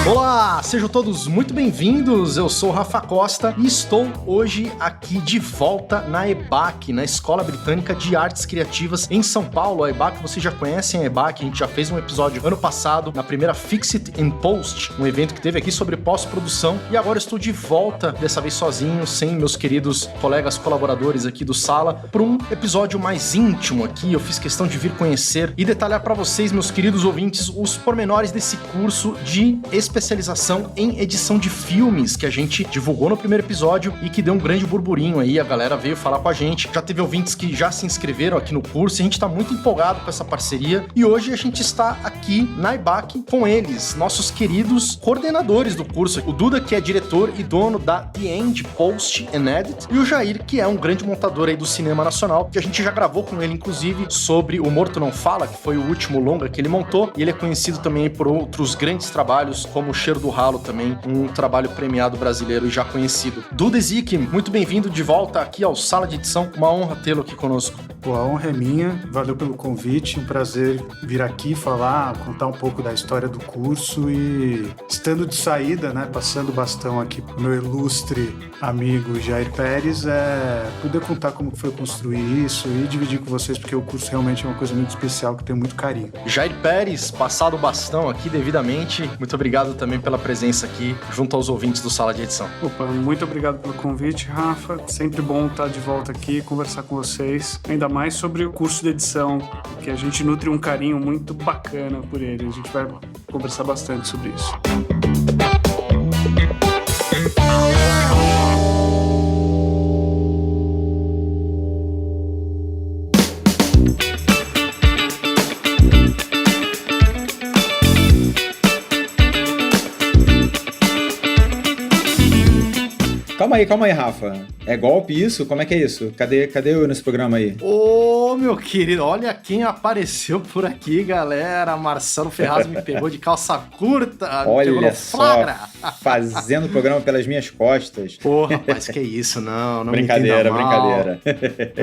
Olá, sejam todos muito bem-vindos, eu sou o Rafa Costa e estou hoje aqui de volta na EBAC, na Escola Britânica de Artes Criativas em São Paulo. A EBAC, vocês já conhecem a EBAC, a gente já fez um episódio ano passado, na primeira Fix It in Post, um evento que teve aqui sobre pós-produção, e agora estou de volta, dessa vez sozinho, sem meus queridos colegas colaboradores aqui do Sala, para um episódio mais íntimo aqui. Eu fiz questão de vir conhecer e detalhar para vocês, meus queridos ouvintes, os pormenores desse curso de especialização em edição de filmes que a gente divulgou no primeiro episódio e que deu um grande burburinho aí, a galera veio falar com a gente, já teve ouvintes que já se inscreveram aqui no curso e a gente tá muito empolgado com essa parceria e hoje a gente está aqui na EBAC com eles, nossos queridos coordenadores do curso, o Duda, que é diretor e dono da The End Post and Edit, e o Jair, que é um grande montador aí do cinema nacional, que a gente já gravou com ele inclusive sobre O Morto Não Fala, que foi o último longa que ele montou, e ele é conhecido também por outros grandes trabalhos como O Cheiro do Ralo também, um trabalho premiado brasileiro e já conhecido. Duda Ezik, muito bem-vindo de volta aqui ao Sala de Edição, uma honra tê-lo aqui conosco. Pô, a honra é minha, valeu pelo convite, um prazer vir aqui falar, contar um pouco da história do curso e estando de saída, né, passando o bastão aqui pro meu ilustre amigo Jair Pérez, poder contar como foi construir isso e dividir com vocês, porque o curso realmente é uma coisa muito especial que tem muito carinho. Jair Pérez, passado o bastão aqui devidamente, muito obrigado também pela presença aqui junto aos ouvintes do Sala de Edição. Opa, muito obrigado pelo convite, Rafa. Sempre bom estar de volta aqui, conversar com vocês, ainda mais sobre o curso de edição, que a gente nutre um carinho muito bacana por ele. A gente vai conversar bastante sobre isso. Calma aí, Rafa. É golpe isso? Como é que é isso? Cadê eu nesse programa aí? Ô, meu querido, olha quem apareceu por aqui, galera. Marcelo Ferraz me pegou de calça curta. Olha só, fazendo o programa pelas minhas costas. Pô, rapaz, que isso, não brincadeira, me entenda mal. Brincadeira.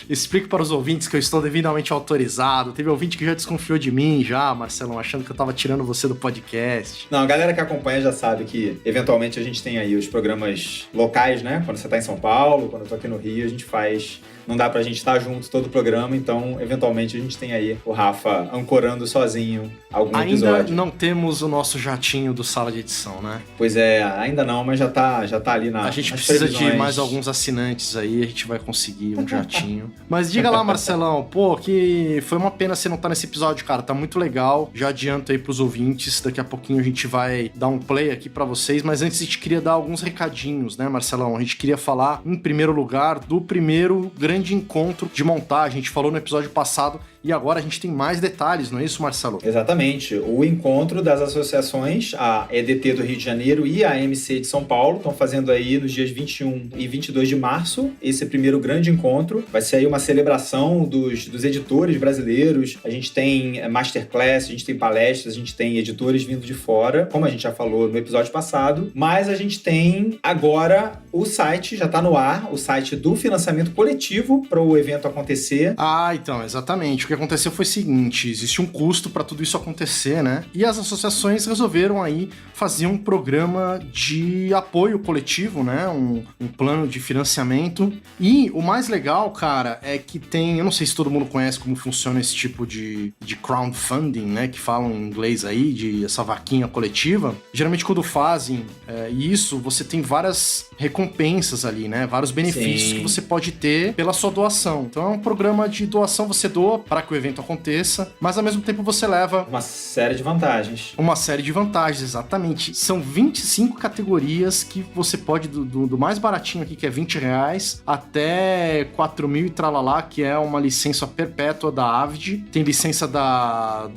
Explico para os ouvintes que eu estou devidamente autorizado. Teve ouvinte que já desconfiou de mim, Marcelo, achando que eu tava tirando você do podcast. Não, a galera que acompanha já sabe que, eventualmente, a gente tem aí os programas locais, né? Quando você tá em São Paulo, quando eu tô aqui no Rio, a gente faz... Não dá pra gente estar junto todo o programa, então, eventualmente, a gente tem aí o Rafa ancorando sozinho algum episódio. Ainda não temos o nosso jatinho do Sala de Edição, né? Pois é, ainda não, mas já tá ali na... A gente precisa de mais alguns assinantes aí, a gente vai conseguir um jatinho. Mas diga lá, Marcelão, pô, que foi uma pena você não estar nesse episódio, cara, tá muito legal. Já adianto aí pros ouvintes, daqui a pouquinho a gente vai dar um play aqui pra vocês, mas antes a gente queria dar alguns recadinhos, né, Marcelão? A gente queria falar, em primeiro lugar, do primeiro grande encontro de montagem. A gente falou no episódio passado e agora a gente tem mais detalhes, não é isso, Marcelo? Exatamente. O encontro das associações, a EDT do Rio de Janeiro e a MC de São Paulo, estão fazendo aí nos dias 21 e 22 de março, esse primeiro grande encontro. Vai ser aí uma celebração dos editores brasileiros. A gente tem masterclass, a gente tem palestras, a gente tem editores vindo de fora, como a gente já falou no episódio passado. Mas a gente tem agora o site, já está no ar, o site do financiamento coletivo para o evento acontecer. Ah, então, exatamente. O que aconteceu foi o seguinte, existe um custo para tudo isso acontecer, né? E as associações resolveram aí fazer um programa de apoio coletivo, né? Um plano de financiamento. E o mais legal, cara, é que tem... Eu não sei se todo mundo conhece como funciona esse tipo de crowdfunding, né? Que falam em inglês aí, de essa vaquinha coletiva. Geralmente quando fazem isso, você tem várias recompensas ali, né? Vários benefícios que você pode ter pela sua doação. Então é um programa de doação, você doa para que o evento aconteça, mas ao mesmo tempo você leva... Uma série de vantagens. Uma série de vantagens, exatamente. São 25 categorias que você pode, do mais baratinho aqui, que é R$20, até 4.000 e tralalá, que é uma licença perpétua da Avid. Tem licença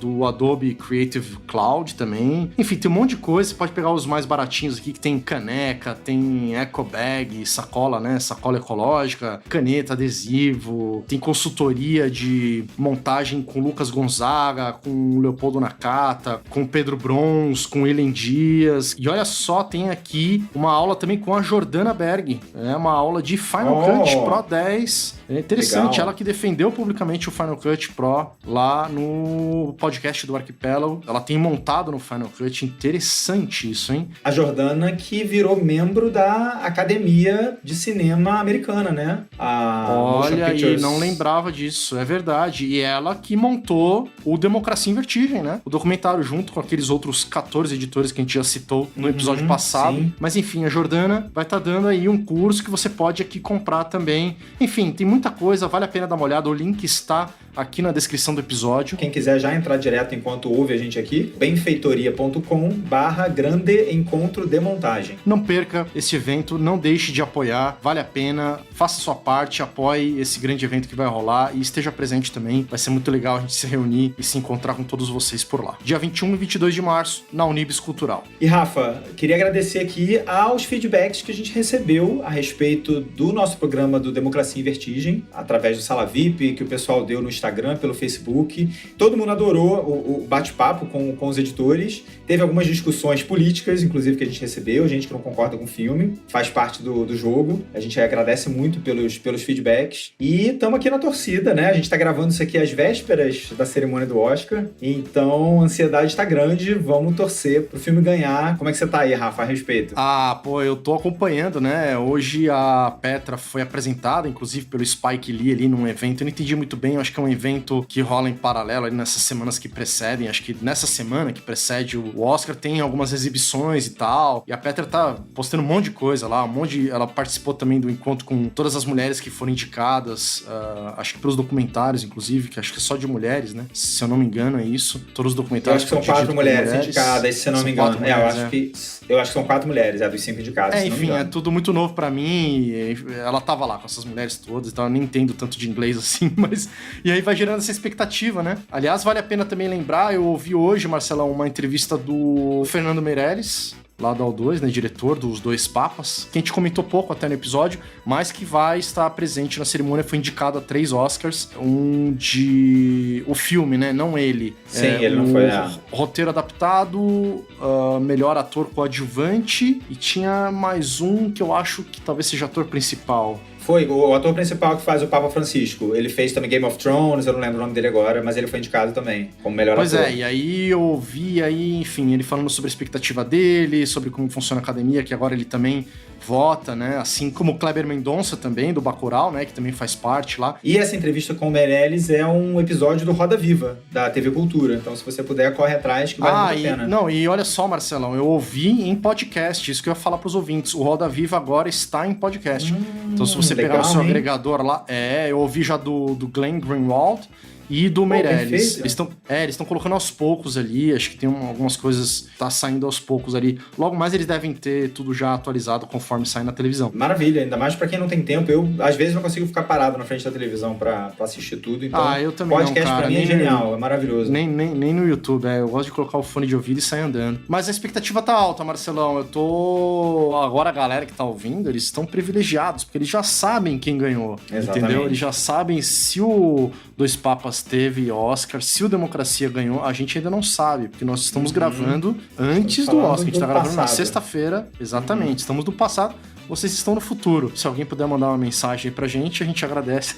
do Adobe Creative Cloud também. Enfim, tem um monte de coisa. Você pode pegar os mais baratinhos aqui, que tem caneca, tem eco bag, sacola, né? Sacola ecológica, caneta, adesivo, tem consultoria de montagem com Lucas Gonzaga, com Leopoldo Nakata, com Pedro Brons, com Ellen Dias. E olha só, tem aqui uma aula também com a Jordana Berg. É uma aula de Final Cut Pro 10 É interessante, Legal. ela que defendeu publicamente o Final Cut Pro lá no podcast do Arquipélago. Ela tem montado no Final Cut. Interessante isso, hein? A Jordana que virou membro da Academia de Cinema Americana, né? A Motion Olha, Pictures. e não lembrava disso, é verdade. E ela que montou o Democracia em Vertigem, né? O documentário junto com aqueles outros 14 editores que a gente já citou no episódio passado. sim. Mas enfim, a Jordana vai estar dando aí um curso que você pode aqui comprar também. Enfim, tem muita coisa, vale a pena dar uma olhada. O link está aqui na descrição do episódio. Quem quiser já entrar direto enquanto ouve a gente aqui, benfeitoria.com/grande encontro de montagem. Não perca esse evento, não deixe de apoiar, vale a pena, faça sua parte, apoie esse grande evento que vai rolar e esteja presente também. Vai ser muito legal a gente se reunir e se encontrar com todos vocês por lá. Dia 21 e 22 de março, na Unibis Cultural. E Rafa, queria agradecer aqui aos feedbacks que a gente recebeu a respeito do nosso programa do Democracia em Vertigem, através do Sala VIP, que o pessoal deu no Instagram, pelo Facebook. Todo mundo adorou o bate-papo com os editores. Teve algumas discussões políticas, inclusive, que a gente recebeu, gente que não concorda com o filme, faz parte do jogo. A gente agradece muito pelos feedbacks. E estamos aqui na torcida, né? A gente está gravando isso aqui às vésperas da cerimônia do Oscar, então a ansiedade está grande, vamos torcer pro filme ganhar. Como é que você tá aí, Rafa, a respeito? Ah, pô, eu tô acompanhando, né? Hoje a Petra foi apresentada, inclusive pelo Spike Lee ali num evento. Eu não entendi muito bem, eu acho que é um evento que rola em paralelo ali nessas semanas que precedem. Acho que nessa semana que precede o Oscar tem algumas exibições e tal. E a Petra tá postando um monte de coisa lá, ela participou também do encontro com todas as mulheres que foram indicadas, acho que pelos documentários, inclusive, que acho que é só de mulheres, né? Se eu não me engano, é isso. Todos os Eu documentários. acho que são 4 mulheres indicadas, se eu não me engano. Eu acho que são 4 mulheres, dos 5 indicados. Enfim, é tudo muito novo pra mim. Ela tava lá com essas mulheres todas, então eu nem entendo tanto de inglês assim, mas. E aí vai gerando essa expectativa, né? Aliás, vale a pena também lembrar, eu ouvi hoje, Marcelão, uma entrevista do Fernando Meirelles, lá do O2, né, diretor dos Dois Papas, que a gente comentou pouco até no episódio, mas que vai estar presente na cerimônia, foi indicado a 3 Oscars, o filme, né, não ele. Sim, ele não foi, roteiro adaptado, melhor ator coadjuvante, e tinha mais um que eu acho que talvez seja ator principal. Foi, o ator principal que faz o Papa Francisco. Ele fez também Game of Thrones, eu não lembro o nome dele agora, mas ele foi indicado também como melhor ator. Pois é, e aí eu ouvi enfim, ele falando sobre a expectativa dele, sobre como funciona a academia, que agora ele também vota, né? Assim como o Kleber Mendonça também, do Bacurau, né? Que também faz parte lá. E essa entrevista com o Meirelles é um episódio do Roda Viva, da TV Cultura. Então, se você puder, corre atrás, que vale muito a pena. Não, e olha só, Marcelão, eu ouvi em podcast, isso que eu ia falar pros ouvintes. O Roda Viva agora está em podcast. Então, se você pegar o seu agregador lá, eu ouvi já do Glenn Greenwald e do Meirelles. Eles estão colocando aos poucos ali, acho que tem algumas coisas, tá saindo aos poucos ali. Logo mais eles devem ter tudo já atualizado conforme sai na televisão. Maravilha, ainda mais pra quem não tem tempo. Eu, às vezes, não consigo ficar parado na frente da televisão pra assistir tudo. Então, eu também podcast não, cara, pra mim é genial, é maravilhoso. Nem no YouTube, eu gosto de colocar o fone de ouvido e sair andando. Mas a expectativa tá alta, Marcelão. Agora a galera que tá ouvindo, eles estão privilegiados, porque eles já sabem quem ganhou. Exatamente. Entendeu? Eles já sabem se o Dois Papas teve Oscar, se o Democracia ganhou, a gente ainda não sabe, porque nós estamos gravando antes do Oscar. A gente tá gravando na sexta-feira, exatamente. Estamos no passado, vocês estão no futuro. Se alguém puder mandar uma mensagem aí pra gente, a gente agradece.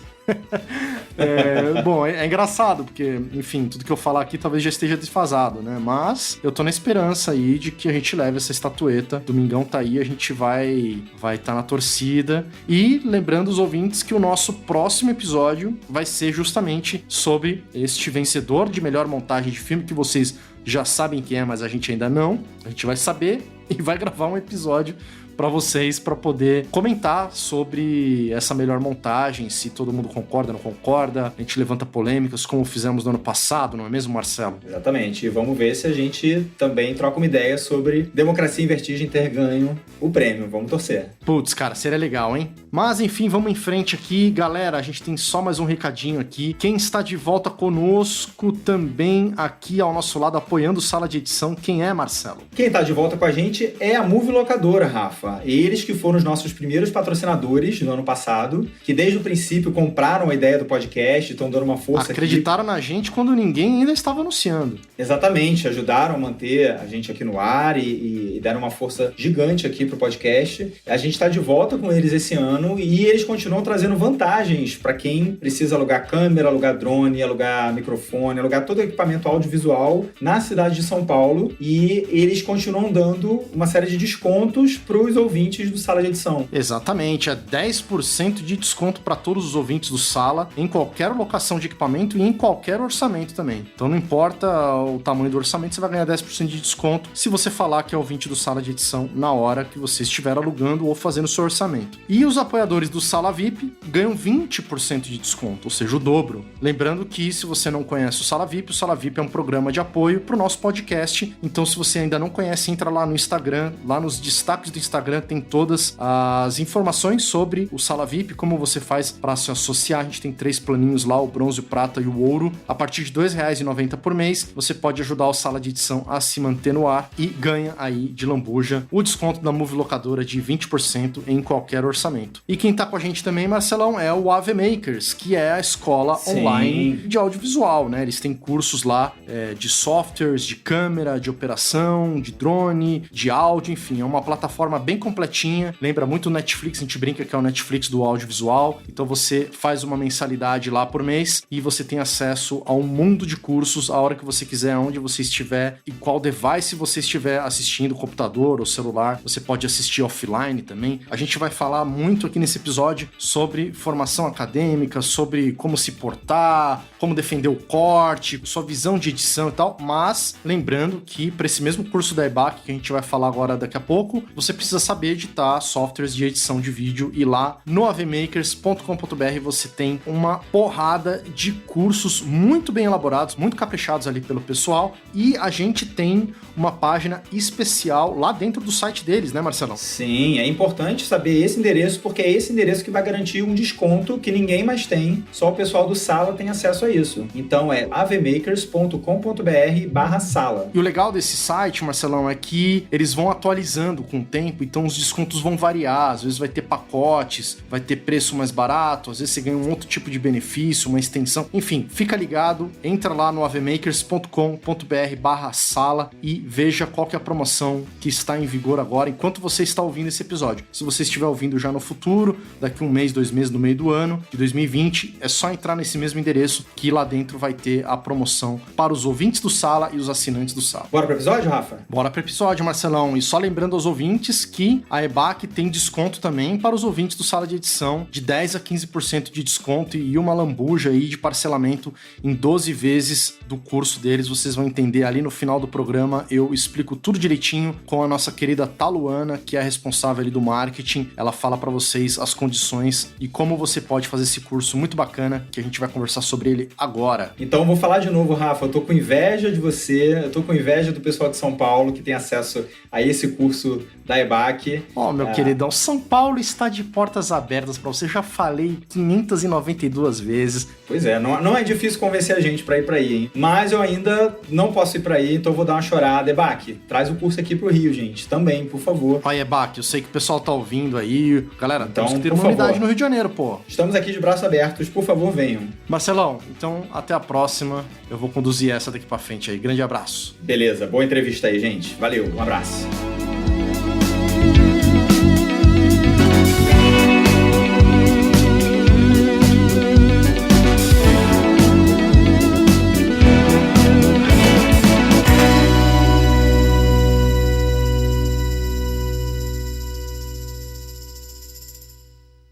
Bom, é engraçado, porque, enfim, tudo que eu falar aqui talvez já esteja desfasado, né? Mas eu tô na esperança aí de que a gente leve essa estatueta. Domingão tá aí, a gente vai tá na torcida. E lembrando os ouvintes que o nosso próximo episódio vai ser justamente sobre este vencedor de melhor montagem de filme, que vocês já sabem quem é, mas a gente ainda não. A gente vai saber e vai gravar um episódio para vocês, para poder comentar sobre essa melhor montagem, se todo mundo concorda, não concorda, a gente levanta polêmicas, como fizemos no ano passado, não é mesmo, Marcelo? Exatamente, e vamos ver se a gente também troca uma ideia sobre Democracia em Vertigem ter ganho o prêmio, vamos torcer. Putz, cara, seria legal, hein? Mas, enfim, vamos em frente aqui, galera, a gente tem só mais um recadinho aqui. Quem está de volta conosco também aqui ao nosso lado, apoiando Sala de Edição, quem é, Marcelo? Quem está de volta com a gente é a Movie Locadora, Rafa. Rafa, eles que foram os nossos primeiros patrocinadores no ano passado, que desde o princípio compraram a ideia do podcast, estão dando uma força. Acreditaram na gente quando ninguém ainda estava anunciando. Exatamente, ajudaram a manter a gente aqui no ar e deram uma força gigante aqui pro podcast. A gente está de volta com eles esse ano e eles continuam trazendo vantagens para quem precisa alugar câmera, alugar drone, alugar microfone, alugar todo o equipamento audiovisual na cidade de São Paulo, e eles continuam dando uma série de descontos para os ouvintes do Sala de Edição. Exatamente, é 10% de desconto para todos os ouvintes do Sala, em qualquer locação de equipamento e em qualquer orçamento também. Então não importa o tamanho do orçamento, você vai ganhar 10% de desconto se você falar que é ouvinte do Sala de Edição na hora que você estiver alugando ou fazendo o seu orçamento. E os apoiadores do Sala VIP ganham 20% de desconto, ou seja, o dobro. Lembrando que se você não conhece o Sala VIP é um programa de apoio para o nosso podcast. Então se você ainda não conhece, entra lá no Instagram, lá nos destaques do Instagram tem todas as informações sobre o Sala VIP, como você faz para se associar. A gente tem 3 planinhos lá, o bronze, o prata e o ouro. A partir de R$ 2,90 por mês, você pode ajudar o Sala de Edição a se manter no ar e ganha aí de lambuja o desconto da Movie Locadora de 20% em qualquer orçamento. E quem tá com a gente também, Marcelão, é o AV Makers, que é a escola online de audiovisual, né? Eles têm cursos lá de softwares, de câmera, de operação, de drone, de áudio, enfim, é uma plataforma bem completinha. Lembra muito o Netflix, a gente brinca que é o Netflix do audiovisual. Então você faz uma mensalidade lá por mês e você tem acesso a um mundo de cursos a hora que você quiser, onde você estiver e qual device você estiver assistindo, computador ou celular. Você pode assistir offline também. A gente vai falar muito aqui nesse episódio sobre formação acadêmica, sobre como se portar, como defender o corte, sua visão de edição e tal, mas lembrando que para esse mesmo curso da EBAC, que a gente vai falar agora daqui a pouco, você precisa saber editar softwares de edição de vídeo, e lá no avmakers.com.br você tem uma porrada de cursos muito bem elaborados, muito caprichados ali pelo pessoal, e a gente tem uma página especial lá dentro do site deles, né, Marcelão? Sim, é importante saber esse endereço, porque é esse endereço que vai garantir um desconto que ninguém mais tem, só o pessoal do Sala tem acesso a isso. Então é avmakers.com.br/sala. E o legal desse site, Marcelão, é que eles vão atualizando com o tempo, então os descontos vão variar, às vezes vai ter pacotes, vai ter preço mais barato, às vezes você ganha um outro tipo de benefício, uma extensão, enfim, fica ligado, entra lá no avmakers.com.br/sala e veja qual que é a promoção que está em vigor agora, enquanto você está ouvindo esse episódio. Se você estiver ouvindo já no futuro, daqui 1 mês, 2 meses, no meio do ano de 2020, é só entrar nesse mesmo endereço que lá dentro vai ter a promoção para os ouvintes do Sala e os assinantes do Sala. Bora pro episódio, Rafa? Bora pro episódio, Marcelão. E só lembrando aos ouvintes que a EBAC tem desconto também para os ouvintes do Sala de Edição, de 10% a 15% de desconto e uma lambuja aí de parcelamento em 12 vezes do curso deles. Vocês vão entender ali no final do programa. Eu explico tudo direitinho com a nossa querida Taluana, que é a responsável ali do marketing. Ela fala para vocês as condições e como você pode fazer esse curso muito bacana, que a gente vai conversar sobre ele agora. Então eu vou falar de novo, Rafa, eu tô com inveja de você, eu tô com inveja do pessoal de São Paulo que tem acesso a esse curso da EBAC. Meu queridão, São Paulo está de portas abertas para você, já falei 592 vezes. Pois é, não é difícil convencer a gente para ir para aí, hein? Mas eu ainda não posso ir para aí, então eu vou dar uma chorada. EBAC, traz o curso aqui pro Rio, gente, também, por favor. Olha, EBAC, eu sei que o pessoal tá ouvindo aí. Galera, então, temos que ter uma unidade no Rio de Janeiro, pô. Estamos aqui de braços abertos, por favor, venham. Marcelão, então até a próxima. Eu vou conduzir essa daqui pra frente aí. Grande abraço. Beleza, boa entrevista aí, gente. Valeu, um abraço.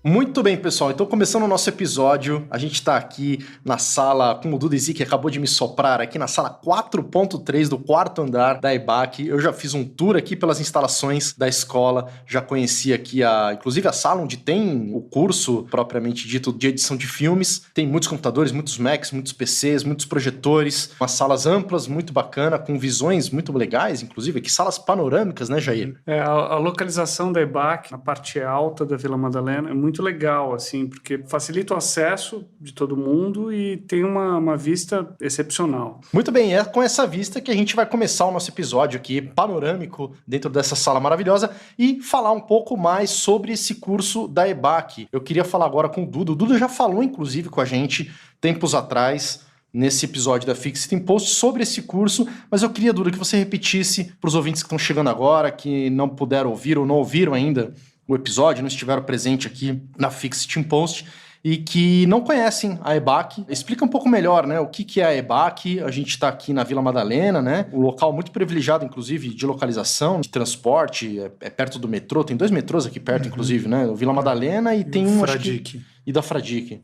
Muito bem, pessoal. Então, começando o nosso episódio, a gente está aqui na sala, como o Duda Zic acabou de me soprar, aqui na sala 4.3 do 4º andar da EBAC. Eu já fiz um tour aqui pelas instalações da escola, já conheci aqui inclusive a sala onde tem o curso propriamente dito de edição de filmes. Tem muitos computadores, muitos Macs, muitos PCs, muitos projetores, umas salas amplas, muito bacana, com visões muito legais, inclusive aqui salas panorâmicas, né, Jair? A localização da EBAC, na parte alta da Vila Madalena, é muito muito legal, assim, porque facilita o acesso de todo mundo e tem uma vista excepcional. Muito bem, é com essa vista que a gente vai começar o nosso episódio aqui, panorâmico, dentro dessa sala maravilhosa, e falar um pouco mais sobre esse curso da EBAC. Eu queria falar agora com o Duda. O Duda já falou, inclusive, com a gente, tempos atrás, nesse episódio da Fixed Impost, sobre esse curso, mas eu queria, Duda, que você repetisse para os ouvintes que estão chegando agora, que não puderam ouvir ou não ouviram ainda o episódio, não estiveram presentes aqui na Fixed Impost, e que não conhecem a EBAC. Explica um pouco melhor, né, o que é a EBAC. A gente está aqui na Vila Madalena, né, um local muito privilegiado, inclusive, de localização, de transporte, é perto do metrô, tem 2 metrôs aqui perto, inclusive, né, o Vila Madalena e tem um... Fradique. E da Fradique.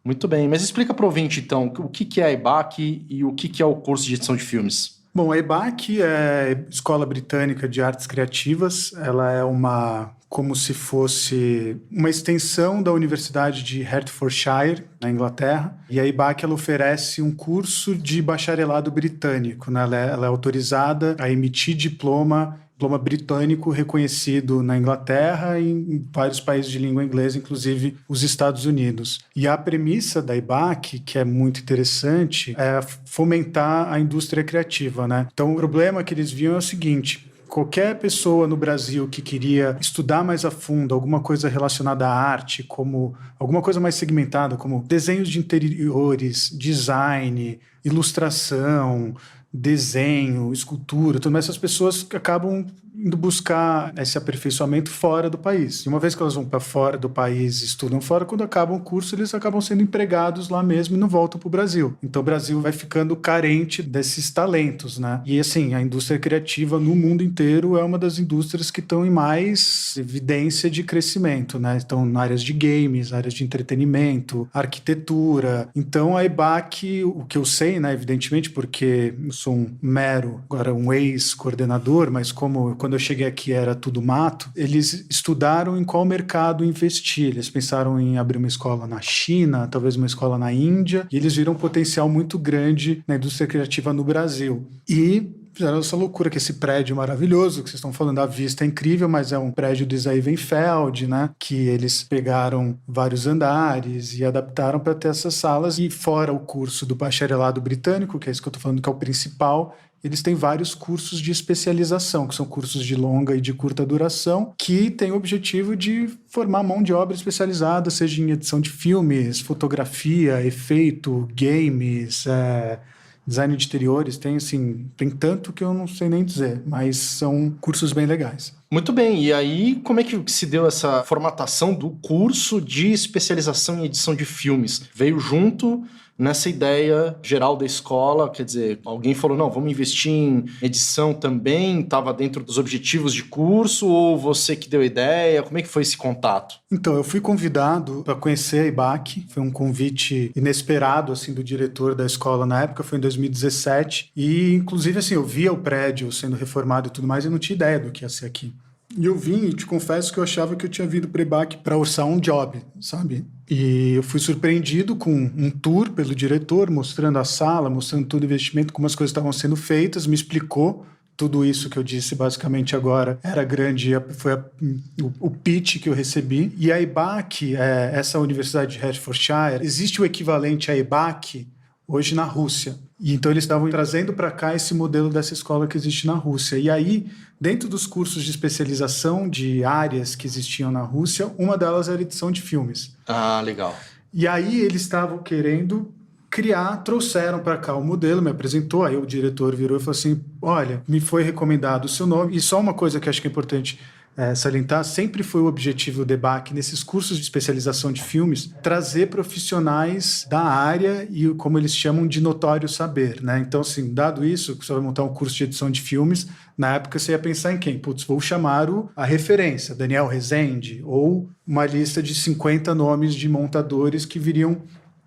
Muito bem, mas explica para o ouvinte, então, o que é a EBAC e o que é o curso de edição de filmes. Bom, a EBAC é Escola Britânica de Artes Criativas. Ela é como se fosse uma extensão da Universidade de Hertfordshire, na Inglaterra. E a EBAC ela oferece um curso de bacharelado britânico, né? Ela é autorizada a emitir diploma britânico reconhecido na Inglaterra e em vários países de língua inglesa, inclusive os Estados Unidos. E a premissa da EBAC, que é muito interessante, é fomentar a indústria criativa, né? Então, o problema que eles viam é o seguinte: qualquer pessoa no Brasil que queria estudar mais a fundo alguma coisa relacionada à arte, como alguma coisa mais segmentada, como desenhos de interiores, design, ilustração, desenho, escultura, tudo mais, essas pessoas acabam indo buscar esse aperfeiçoamento fora do país. E uma vez que elas vão para fora do país, estudam fora, quando acabam o curso, eles acabam sendo empregados lá mesmo e não voltam para o Brasil. Então o Brasil vai ficando carente desses talentos, né? E assim, a indústria criativa no mundo inteiro é uma das indústrias que estão em mais evidência de crescimento, né? Estão em áreas de games, áreas de entretenimento, arquitetura. Então a EBAC, o que eu sei, né, evidentemente, porque eu sou agora um ex-coordenador, mas quando eu cheguei aqui era tudo mato, eles estudaram em qual mercado investir. Eles pensaram em abrir uma escola na China, talvez uma escola na Índia, e eles viram um potencial muito grande na indústria criativa no Brasil. E fizeram essa loucura, que esse prédio maravilhoso que vocês estão falando, a vista é incrível, mas é um prédio do Zeivenfeld, né? Que eles pegaram vários andares e adaptaram para ter essas salas. E fora o curso do bacharelado britânico, que é isso que eu estou falando que é o principal, eles têm vários cursos de especialização, que são cursos de longa e de curta duração, que têm o objetivo de formar mão de obra especializada, seja em edição de filmes, fotografia, efeito, games, design de interiores. Tem tanto que eu não sei nem dizer, mas são cursos bem legais. Muito bem, e aí como é que se deu essa formatação do curso de especialização em edição de filmes? Veio junto nessa ideia geral da escola, quer dizer, alguém falou, não, vamos investir em edição também, estava dentro dos objetivos de curso, ou você que deu a ideia? Como é que foi esse contato? Então, eu fui convidado para conhecer a EBAC, foi um convite inesperado, do diretor da escola na época, foi em 2017, e inclusive, eu via o prédio sendo reformado e tudo mais, e não tinha ideia do que ia ser aqui. E eu vim e te confesso que eu achava que eu tinha vindo para a EBAC para orçar um job, sabe? E eu fui surpreendido com um tour pelo diretor, mostrando a sala, mostrando todo o investimento, como as coisas estavam sendo feitas, me explicou tudo isso que eu disse basicamente agora. Era grande, foi o pitch que eu recebi. E a EBAC, essa Universidade de Hertfordshire, existe o equivalente à EBAC hoje na Rússia. E então eles estavam trazendo para cá esse modelo dessa escola que existe na Rússia. E aí, dentro dos cursos de especialização de áreas que existiam na Rússia, uma delas era edição de filmes. Ah, legal. E aí eles estavam querendo trouxeram para cá o modelo, me apresentou, aí o diretor virou e falou assim, olha, me foi recomendado o seu nome. E só uma coisa que acho que é importante salientar, sempre foi o objetivo do EBAC nesses cursos de especialização de filmes, trazer profissionais da área e como eles chamam de notório saber, né? Então, dado isso, você vai montar um curso de edição de filmes, na época você ia pensar em quem? Vou chamar a referência, Daniel Rezende, ou uma lista de 50 nomes de montadores que viriam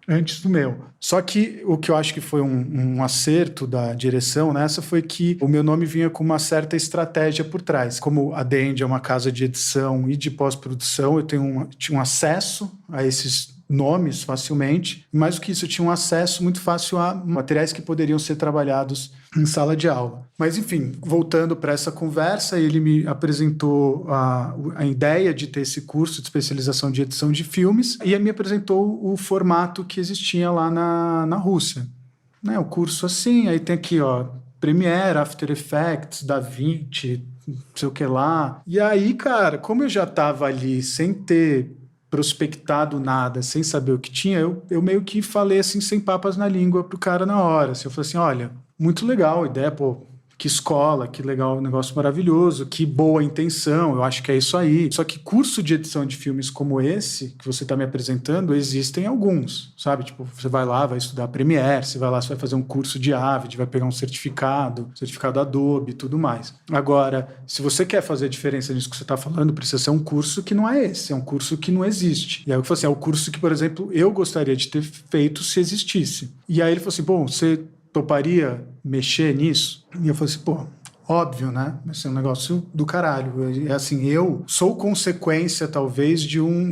antes do meu. Só que o que eu acho que foi um acerto da direção nessa foi que o meu nome vinha com uma certa estratégia por trás. Como a The End é uma casa de edição e de pós-produção, eu tinha um acesso a esses nomes facilmente, mais do que isso, eu tinha um acesso muito fácil a materiais que poderiam ser trabalhados em sala de aula. Mas, enfim, voltando para essa conversa, ele me apresentou a ideia de ter esse curso de especialização de edição de filmes e me apresentou o formato que existia lá na Rússia. Né, o curso assim, aí tem aqui, ó, Premiere, After Effects, DaVinci, não sei o que lá. E aí, cara, como eu já estava ali sem ter prospectado nada, sem saber o que tinha, eu meio que falei assim, sem papas na língua pro cara na hora. Assim, eu falei assim, olha, muito legal a ideia, pô, que escola, que legal, negócio maravilhoso, que boa intenção, eu acho que é isso aí. Só que curso de edição de filmes como esse, que você está me apresentando, existem alguns, sabe? Tipo, você vai lá, vai estudar Premiere, você vai lá, você vai fazer um curso de Avid, vai pegar um certificado Adobe e tudo mais. Agora, se você quer fazer a diferença nisso que você está falando, precisa ser um curso que não é esse, é um curso que não existe. E aí eu falei assim, é o curso que, por exemplo, eu gostaria de ter feito se existisse. E aí ele falou assim, bom, você toparia mexer nisso? E eu falei assim, pô, óbvio, né? Vai ser um negócio do caralho. É assim, eu sou consequência, talvez,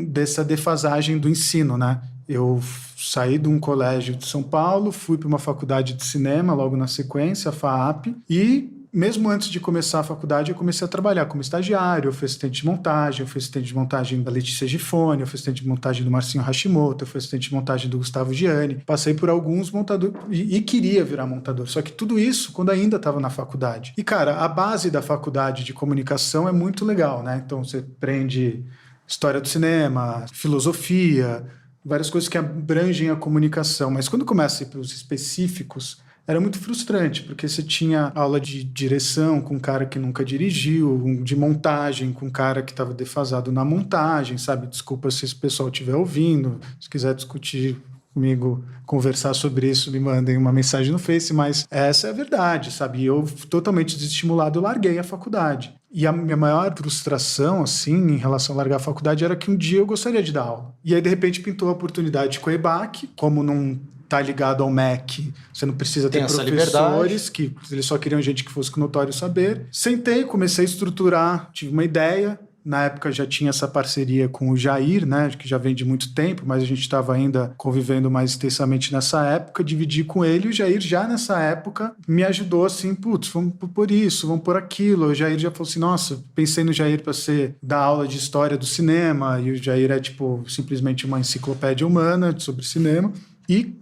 dessa defasagem do ensino, né? Eu saí de um colégio de São Paulo, fui para uma faculdade de cinema logo na sequência, a FAAP, e mesmo antes de começar a faculdade, eu comecei a trabalhar como estagiário, eu fui assistente de montagem, eu fui assistente de montagem da Letícia Gifone, eu fui assistente de montagem do Marcinho Hashimoto, eu fui assistente de montagem do Gustavo Gianni, passei por alguns montadores e queria virar montador, só que tudo isso quando ainda estava na faculdade. E, cara, a base da faculdade de comunicação é muito legal, né? Então, você aprende história do cinema, filosofia, várias coisas que abrangem a comunicação, mas quando começa a ir para os específicos, era muito frustrante, porque você tinha aula de direção com um cara que nunca dirigiu, de montagem com um cara que estava defasado na montagem, sabe? Desculpa se esse pessoal estiver ouvindo, se quiser discutir comigo, conversar sobre isso, me mandem uma mensagem no Face, mas essa é a verdade, sabe? Eu, totalmente desestimulado, eu larguei a faculdade. E a minha maior frustração, assim, em relação a largar a faculdade, era que um dia eu gostaria de dar aula. E aí, de repente, pintou a oportunidade com a EBAC, como não tá ligado ao MEC, você não precisa ter professores, que eles só queriam gente que fosse com notório saber. Sentei, comecei a estruturar, tive uma ideia. Na época já tinha essa parceria com o Jair, né, que já vem de muito tempo, mas a gente estava ainda convivendo mais intensamente nessa época, dividi com ele, e o Jair já nessa época me ajudou assim, putz, vamos por isso, vamos por aquilo. O Jair já falou assim, nossa, pensei no Jair para dar aula de história do cinema, e o Jair é tipo simplesmente uma enciclopédia humana sobre cinema, e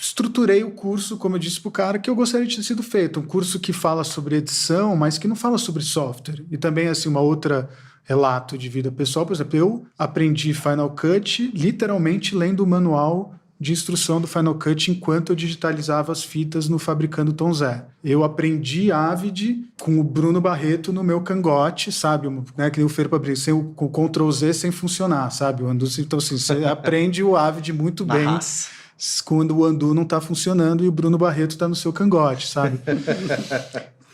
estruturei o curso, como eu disse pro cara, que eu gostaria de ter sido feito. Um curso que fala sobre edição, mas que não fala sobre software. E também, assim, uma outra relato de vida pessoal. Por exemplo, eu aprendi Final Cut literalmente lendo o manual de instrução do Final Cut enquanto eu digitalizava as fitas no Fabricando Tom Zé. Eu aprendi Avid com o Bruno Barreto no meu cangote, sabe? Né, que nem o Fer Fabrício, sem o Ctrl Z sem funcionar, sabe? Então, assim, você aprende o Avid muito bem. Nossa. Quando o Andu não está funcionando e o Bruno Barreto está no seu cangote, sabe?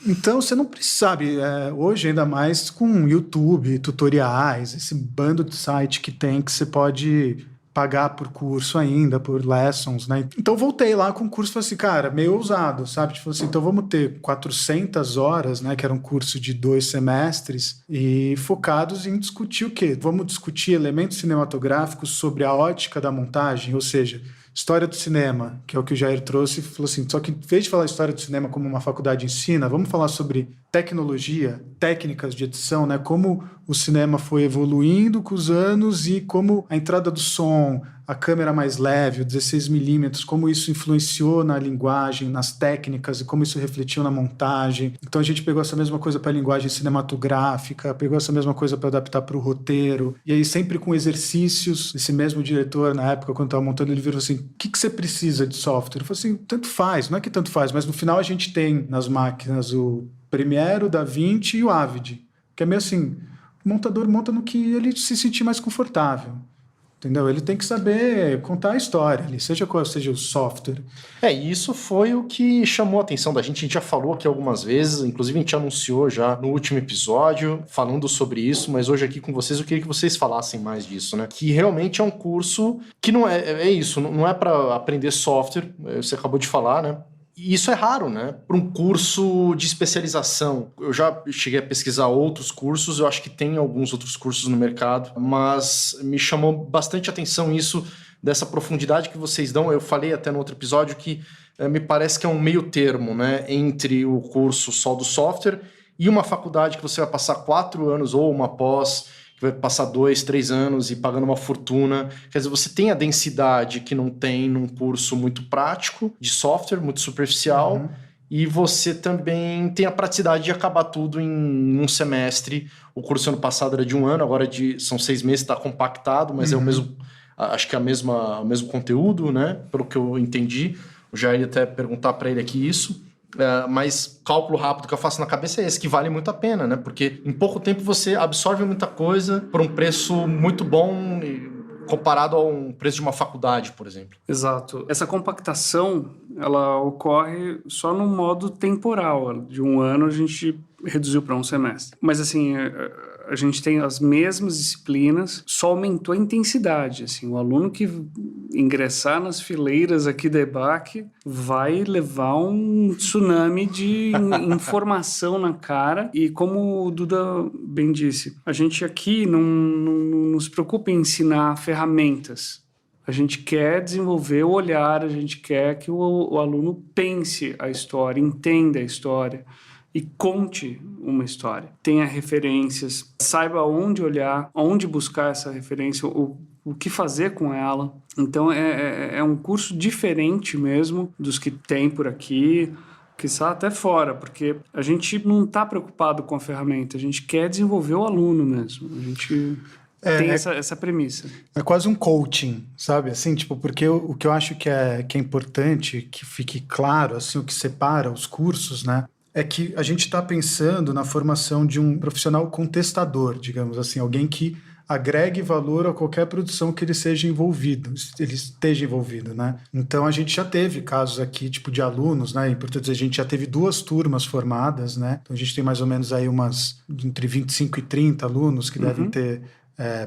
Então, você não precisa, sabe? Hoje, ainda mais com YouTube, tutoriais, esse bando de site que tem que você pode pagar por curso ainda, por lessons, né? Então, voltei lá com o curso e falei assim, cara, meio ousado, sabe? Tipo assim, então vamos ter 400 horas, né? Que era um curso de 2 semestres e focados em discutir o quê? Vamos discutir elementos cinematográficos sobre a ótica da montagem, ou seja, história do cinema, que é o que o Jair trouxe, falou assim, só que em vez de falar história do cinema como uma faculdade ensina, vamos falar sobre tecnologia, técnicas de edição, né? Como o cinema foi evoluindo com os anos e como a entrada do som, a câmera mais leve, o 16mm, como isso influenciou na linguagem, nas técnicas e como isso refletiu na montagem. Então a gente pegou essa mesma coisa para a linguagem cinematográfica, pegou essa mesma coisa para adaptar para o roteiro, e aí sempre com exercícios. Esse mesmo diretor, na época, quando estava montando, ele virou assim, o que você precisa de software? Eu falei assim, tanto faz, não é que tanto faz, mas no final a gente tem nas máquinas o Premiere, o DaVinci e o Avid, que é meio assim, o montador monta no que ele se sentir mais confortável. Entendeu? Ele tem que saber contar a história ali, seja qual seja o software. E isso foi o que chamou a atenção da gente. A gente já falou aqui algumas vezes, inclusive a gente anunciou já no último episódio, falando sobre isso, mas hoje aqui com vocês eu queria que vocês falassem mais disso, né? Que realmente é um curso que não é isso, não é para aprender software, você acabou de falar, né? E isso é raro, né? Para um curso de especialização. Eu já cheguei a pesquisar outros cursos, eu acho que tem alguns outros cursos no mercado, mas me chamou bastante atenção isso dessa profundidade que vocês dão. Eu falei até no outro episódio que me parece que é um meio termo, né, entre o curso só do software e uma faculdade que você vai passar 4 anos ou uma pós que vai passar 2, 3 anos e pagando uma fortuna. Quer dizer, você tem a densidade que não tem num curso muito prático de software, muito superficial, e você também tem a praticidade de acabar tudo em um semestre. O curso ano passado era de 1 ano, agora são 6 meses, está compactado, mas é o mesmo, acho que é o mesmo conteúdo, né? Pelo que eu entendi. Eu já ia até perguntar para ele aqui isso. Mas cálculo rápido que eu faço na cabeça é esse, que vale muito a pena, né? Porque em pouco tempo você absorve muita coisa por um preço muito bom comparado a um preço de uma faculdade, por exemplo. Exato. Essa compactação, ela ocorre só no modo temporal. De 1 ano a gente reduziu para 1 semestre. Mas assim, a gente tem as mesmas disciplinas, só aumentou a intensidade. Assim, o aluno que ingressar nas fileiras aqui da EBAC vai levar um tsunami de informação na cara. E como o Duda bem disse, a gente aqui não nos preocupa em ensinar ferramentas. A gente quer desenvolver o olhar, a gente quer que o aluno pense a história, entenda a história e conte uma história. Tenha referências, saiba onde olhar, onde buscar essa referência, o que fazer com ela. Então é um curso diferente mesmo dos que tem por aqui, que está até fora, porque a gente não está preocupado com a ferramenta, a gente quer desenvolver o aluno mesmo. A gente tem essa premissa. É quase um coaching, sabe? Assim, tipo, porque o que eu acho que é importante, que fique claro, assim, o que separa os cursos, né? É que a gente está pensando na formação de um profissional contestador, digamos assim, alguém que agregue valor a qualquer produção que ele esteja envolvido, né? Então, a gente já teve casos aqui, tipo, de alunos, né? Importante, a gente já teve 2 turmas formadas, né? Então, a gente tem mais ou menos aí entre 25 e 30 alunos que devem ter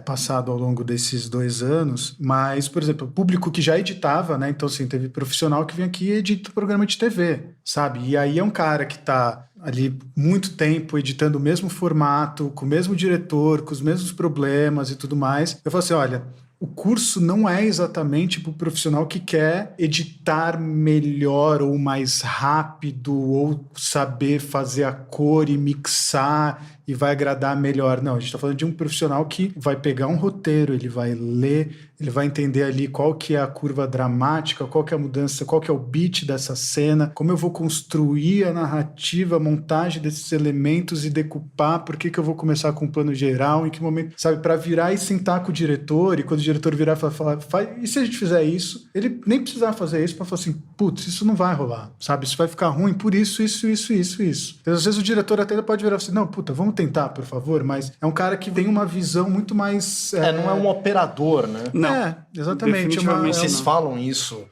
passado ao longo desses 2 anos, mas, por exemplo, o público que já editava, né? Então, assim, teve profissional que vem aqui e edita programa de TV, sabe? E aí é um cara que está ali muito tempo editando o mesmo formato, com o mesmo diretor, com os mesmos problemas e tudo mais. Eu falo assim, olha, o curso não é exatamente para o profissional que quer editar melhor ou mais rápido ou saber fazer a cor e mixar e vai agradar melhor. Não, a gente está falando de um profissional que vai pegar um roteiro, ele vai ler, ele vai entender ali qual que é a curva dramática, qual que é a mudança, qual que é o beat dessa cena, como eu vou construir a narrativa, a montagem desses elementos e decupar, por que eu vou começar com um plano geral, em que momento, sabe, para virar e sentar com o diretor, e quando o diretor virar e falar, e se a gente fizer isso? Ele nem precisava fazer isso para falar assim, putz, isso não vai rolar, sabe, isso vai ficar ruim por isso. Então, às vezes o diretor até pode virar assim, não, puta, vamos tentar, por favor, mas é um cara que tem uma visão muito mais... não é um operador, né? Não, exatamente. Vocês falam isso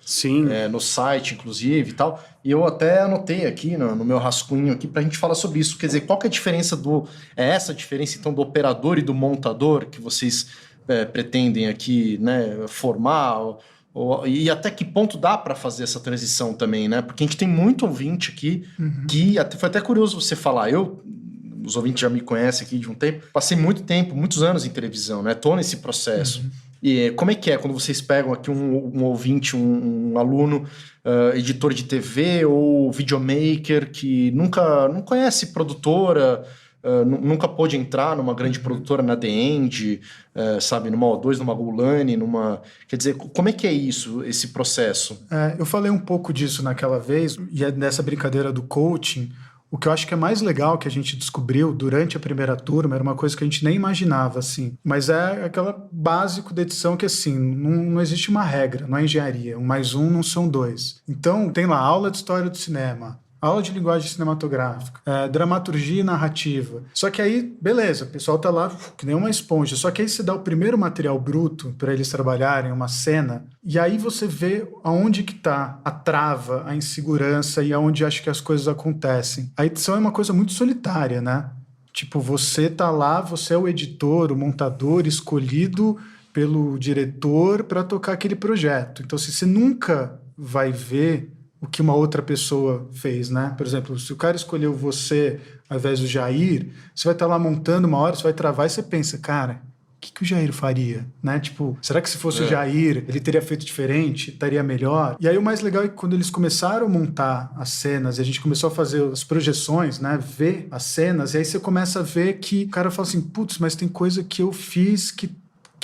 no site, inclusive, e tal. E eu até anotei aqui no meu rascunho aqui pra gente falar sobre isso. Quer dizer, qual que é a diferença essa diferença, então, do operador e do montador que vocês pretendem aqui, né, formar? E até que ponto dá para fazer essa transição também, né? Porque a gente tem muito ouvinte aqui que foi até curioso você falar. Os ouvintes já me conhecem aqui de um tempo. Passei muitos anos em televisão, né? Tô nesse processo. E como é que é quando vocês pegam aqui um ouvinte, um aluno, editor de TV ou videomaker que não conhece produtora, nunca pôde entrar numa grande produtora na The End, sabe, numa O2, numa Gulani, Quer dizer, como é que é isso, esse processo? Eu falei um pouco disso naquela vez, e é nessa brincadeira do coaching. O que eu acho que é mais legal que a gente descobriu durante a primeira turma era uma coisa que a gente nem imaginava, assim. Mas é aquela básico da edição que, assim, não existe uma regra, não é engenharia. 1 mais 1 não são 2. Então, tem lá aula de história do cinema, aula de linguagem cinematográfica, dramaturgia e narrativa. Só que aí, beleza, o pessoal tá lá que nem uma esponja. Só que aí você dá o primeiro material bruto para eles trabalharem uma cena, e aí você vê aonde que tá a trava, a insegurança e aonde acho que as coisas acontecem. A edição é uma coisa muito solitária, né? Tipo, você tá lá, você é o editor, o montador escolhido pelo diretor para tocar aquele projeto. Então, se você nunca vai ver o que uma outra pessoa fez, né? Por exemplo, se o cara escolheu você ao invés do Jair, você vai estar lá montando uma hora, você vai travar e você pensa, cara, que o Jair faria, né? Tipo, será que se fosse o Jair, ele teria feito diferente? Estaria melhor? E aí o mais legal é que quando eles começaram a montar as cenas e a gente começou a fazer as projeções, né? Ver as cenas, e aí você começa a ver que o cara fala assim, putz, mas tem coisa que eu fiz que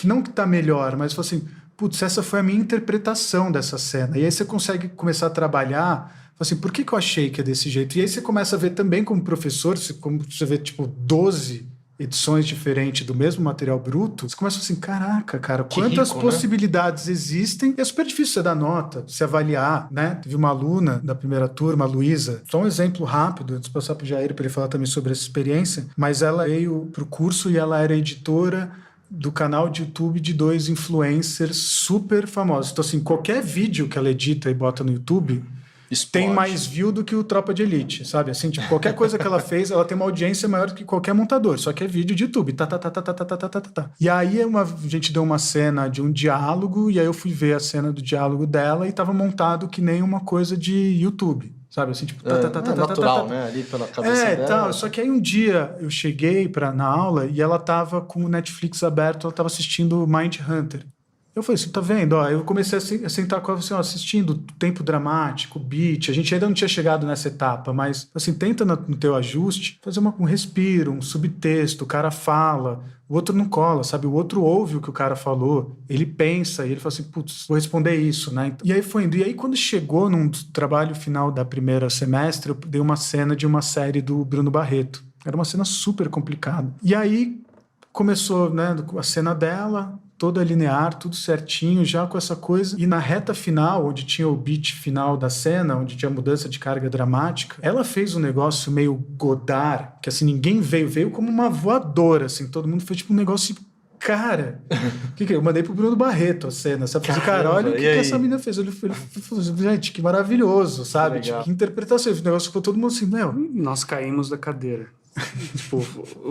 não que tá melhor, mas fala assim, putz, essa foi a minha interpretação dessa cena. E aí você consegue começar a trabalhar, assim, por que eu achei que é desse jeito? E aí você começa a ver também como professor, como você vê, tipo, 12 edições diferentes do mesmo material bruto, você começa assim, caraca, cara, quantas possibilidades existem, e é super difícil você dar nota, se avaliar, né? Teve uma aluna da primeira turma, a Luísa, só um exemplo rápido, antes de passar pro Jair para ele falar também sobre essa experiência, mas ela veio pro curso e ela era editora do canal de YouTube de 2 influencers super famosos. Então, assim, qualquer vídeo que ela edita e bota no YouTube explode. Tem mais view do que o Tropa de Elite, sabe? Assim, tipo, qualquer coisa que ela fez, ela tem uma audiência maior do que qualquer montador, só que é vídeo de YouTube. E aí a gente deu uma cena de um diálogo, e aí eu fui ver a cena do diálogo dela e tava montado que nem uma coisa de YouTube. Sabe, assim, tipo... natural, né? Ali pela cabeça dela. Tal. Só que aí um dia eu cheguei na aula e ela tava com o Netflix aberto, ela tava assistindo Mindhunter. Eu falei assim, tá vendo? Ó, eu comecei a sentar com ela assim, ó, assistindo o tempo dramático, o beat. A gente ainda não tinha chegado nessa etapa, mas assim, tenta no teu ajuste fazer um respiro, um subtexto, o cara fala, o outro não cola, sabe? O outro ouve o que o cara falou, ele pensa e ele fala assim, putz, vou responder isso, né? E aí foi indo. E aí quando chegou num trabalho final da primeira semestre, eu dei uma cena de uma série do Bruno Barreto. Era uma cena super complicada. E aí começou, né, a cena dela... toda linear, tudo certinho, já com essa coisa. E na reta final, onde tinha o beat final da cena, onde tinha mudança de carga dramática, ela fez um negócio meio Godard, que assim, ninguém veio como uma voadora, assim, todo mundo fez tipo um negócio... Cara, eu mandei pro Bruno Barreto a cena, sabe? Cara, olha o que essa menina fez. Ele falou, gente, que maravilhoso, sabe? Que que interpretação. O negócio ficou todo mundo assim, meu... Nós caímos da cadeira. Tipo,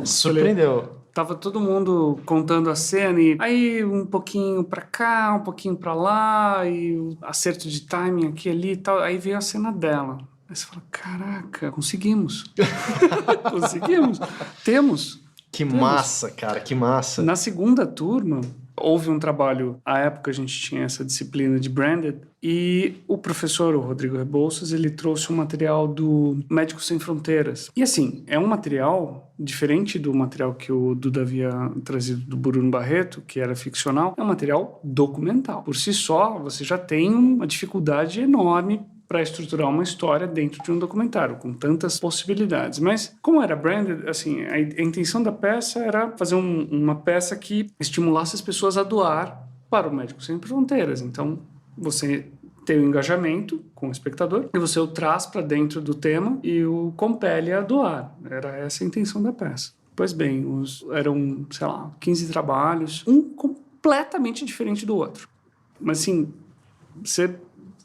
surpreendeu. Tava todo mundo contando a cena e aí um pouquinho pra cá, um pouquinho pra lá, e o acerto de timing aqui ali e tal. Aí veio a cena dela. Aí você fala, caraca, conseguimos. Conseguimos. Temos. Massa, cara, que massa. Na segunda turma, houve um trabalho, à época a gente tinha essa disciplina de branded, e o professor, o Rodrigo Rebouças, ele trouxe um material do Médicos Sem Fronteiras. E assim, é um material diferente do material que o Duda havia trazido do Bruno Barreto, que era ficcional, é um material documental. Por si só, você já tem uma dificuldade enorme para estruturar uma história dentro de um documentário, com tantas possibilidades. Mas, como era branded, assim, a intenção da peça era fazer uma peça que estimulasse as pessoas a doar para o Médicos Sem Fronteiras. Então, você tem o engajamento com o espectador e você o traz para dentro do tema e o compele a doar. Era essa a intenção da peça. Pois bem, eram, sei lá, 15 trabalhos, um completamente diferente do outro. Mas, assim,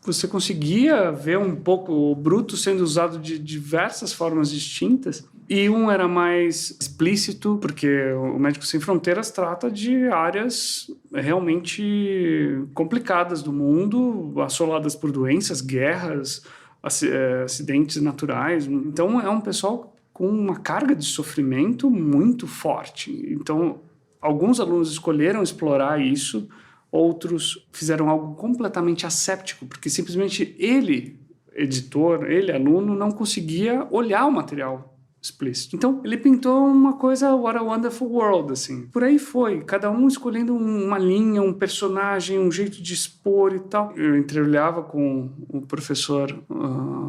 você conseguia ver um pouco o bruto sendo usado de diversas formas distintas, e um era mais explícito, porque o Médicos Sem Fronteiras trata de áreas realmente complicadas do mundo, assoladas por doenças, guerras, acidentes naturais. Então é um pessoal com uma carga de sofrimento muito forte. Então alguns alunos escolheram explorar isso, outros fizeram algo completamente asséptico, porque simplesmente ele, editor, ele, aluno, não conseguia olhar o material explícito. Então, ele pintou uma coisa, What a Wonderful World, assim. Por aí foi, cada um escolhendo uma linha, um personagem, um jeito de expor e tal. Eu entreolhava com o professor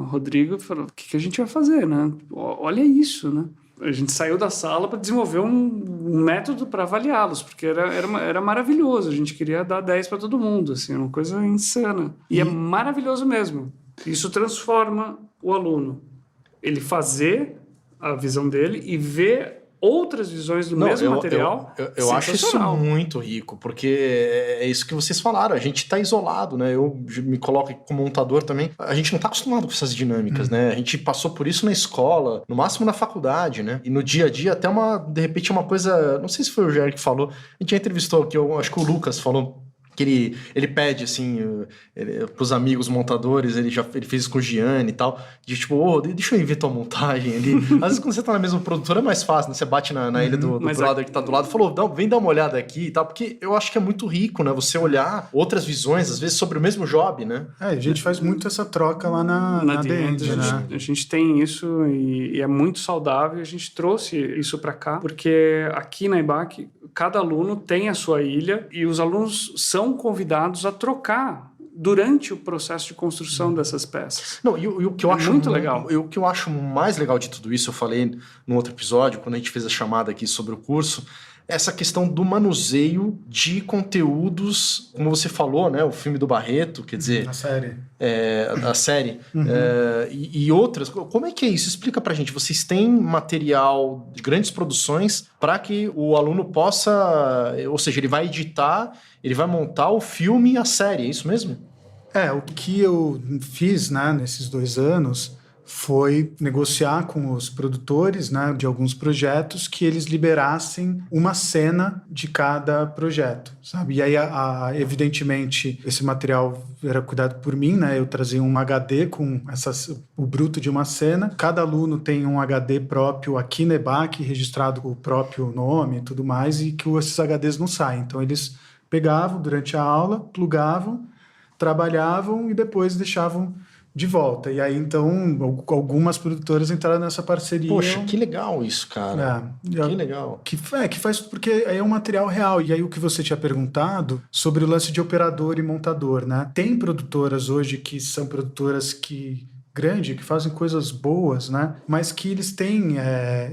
Rodrigo e falou, o que a gente vai fazer, né? Olha isso, né? A gente saiu da sala para desenvolver um método para avaliá-los, porque era maravilhoso. A gente queria dar 10 para todo mundo, assim, uma coisa insana. E é maravilhoso mesmo. Isso transforma o aluno. Ele fazer a visão dele e ver outras visões do mesmo material. Eu acho isso muito rico, porque é isso que vocês falaram, a gente tá isolado, né? Eu me coloco como montador também, a gente não tá acostumado com essas dinâmicas, né? A gente passou por isso na escola, no máximo na faculdade, né? E no dia a dia até de repente uma coisa, não sei se foi o Jair que falou, a gente já entrevistou aqui, eu acho que o Lucas falou, que ele pede, assim, pros amigos montadores, ele fez isso com o Gianni e tal, de tipo, deixa eu ver tua montagem ali. Às vezes quando você tá na mesma produtora é mais fácil, né? Você bate na ilha do brother que tá do lado e falou, vem dar uma olhada aqui e tal, porque eu acho que é muito rico, né? Você olhar outras visões, às vezes, sobre o mesmo job, né? A gente faz muito essa troca lá na The End, né? A gente tem isso e é muito saudável, e a gente trouxe isso para cá, porque aqui na EBAC, cada aluno tem a sua ilha e os alunos são convidados a trocar durante o processo de construção dessas peças. Não, e o que eu acho muito legal. O que eu acho mais legal de tudo isso, eu falei no outro episódio, quando a gente fez a chamada aqui sobre o curso, essa questão do manuseio de conteúdos, como você falou, né? O filme do Barreto, quer dizer... A série. A série. E outras. Como é que é isso? Explica pra gente. Vocês têm material de grandes produções para que o aluno possa... Ou seja, ele vai editar, ele vai montar o filme e a série, é isso mesmo? O que eu fiz, né, nesses 2 anos... foi negociar com os produtores, né, de alguns projetos que eles liberassem uma cena de cada projeto, sabe? E aí, evidentemente, esse material era cuidado por mim, né? Eu trazia um HD com o bruto de uma cena. Cada aluno tem um HD próprio aqui na EBAC, registrado com o próprio nome e tudo mais, e que esses HDs não saem. Então, eles pegavam durante a aula, plugavam, trabalhavam e depois deixavam de volta. E aí, então, algumas produtoras entraram nessa parceria. Poxa, que legal isso, cara. Que legal. Que faz, porque aí é um material real. E aí, o que você tinha perguntado sobre o lance de operador e montador, né? Tem produtoras hoje que são produtoras que fazem coisas boas, né? Mas que eles têm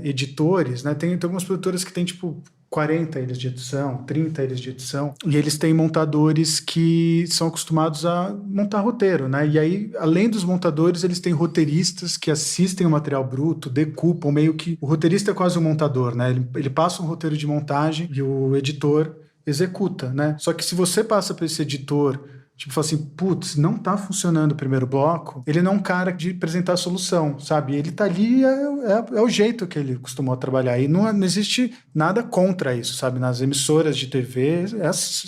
editores, né? Tem algumas produtoras que têm, tipo, 40 ilhas de edição, 30 ilhas de edição, e eles têm montadores que são acostumados a montar roteiro, né? E aí, além dos montadores, eles têm roteiristas que assistem o material bruto, decupam, meio que... O roteirista é quase um montador, né? Ele passa um roteiro de montagem e o editor executa, né? Só que se você passa para esse editor... Tipo, fala assim, putz, não tá funcionando o primeiro bloco, ele não é um cara de apresentar a solução, sabe? Ele tá ali, é o jeito que ele costumou trabalhar. E não existe nada contra isso, sabe? Nas emissoras de TV,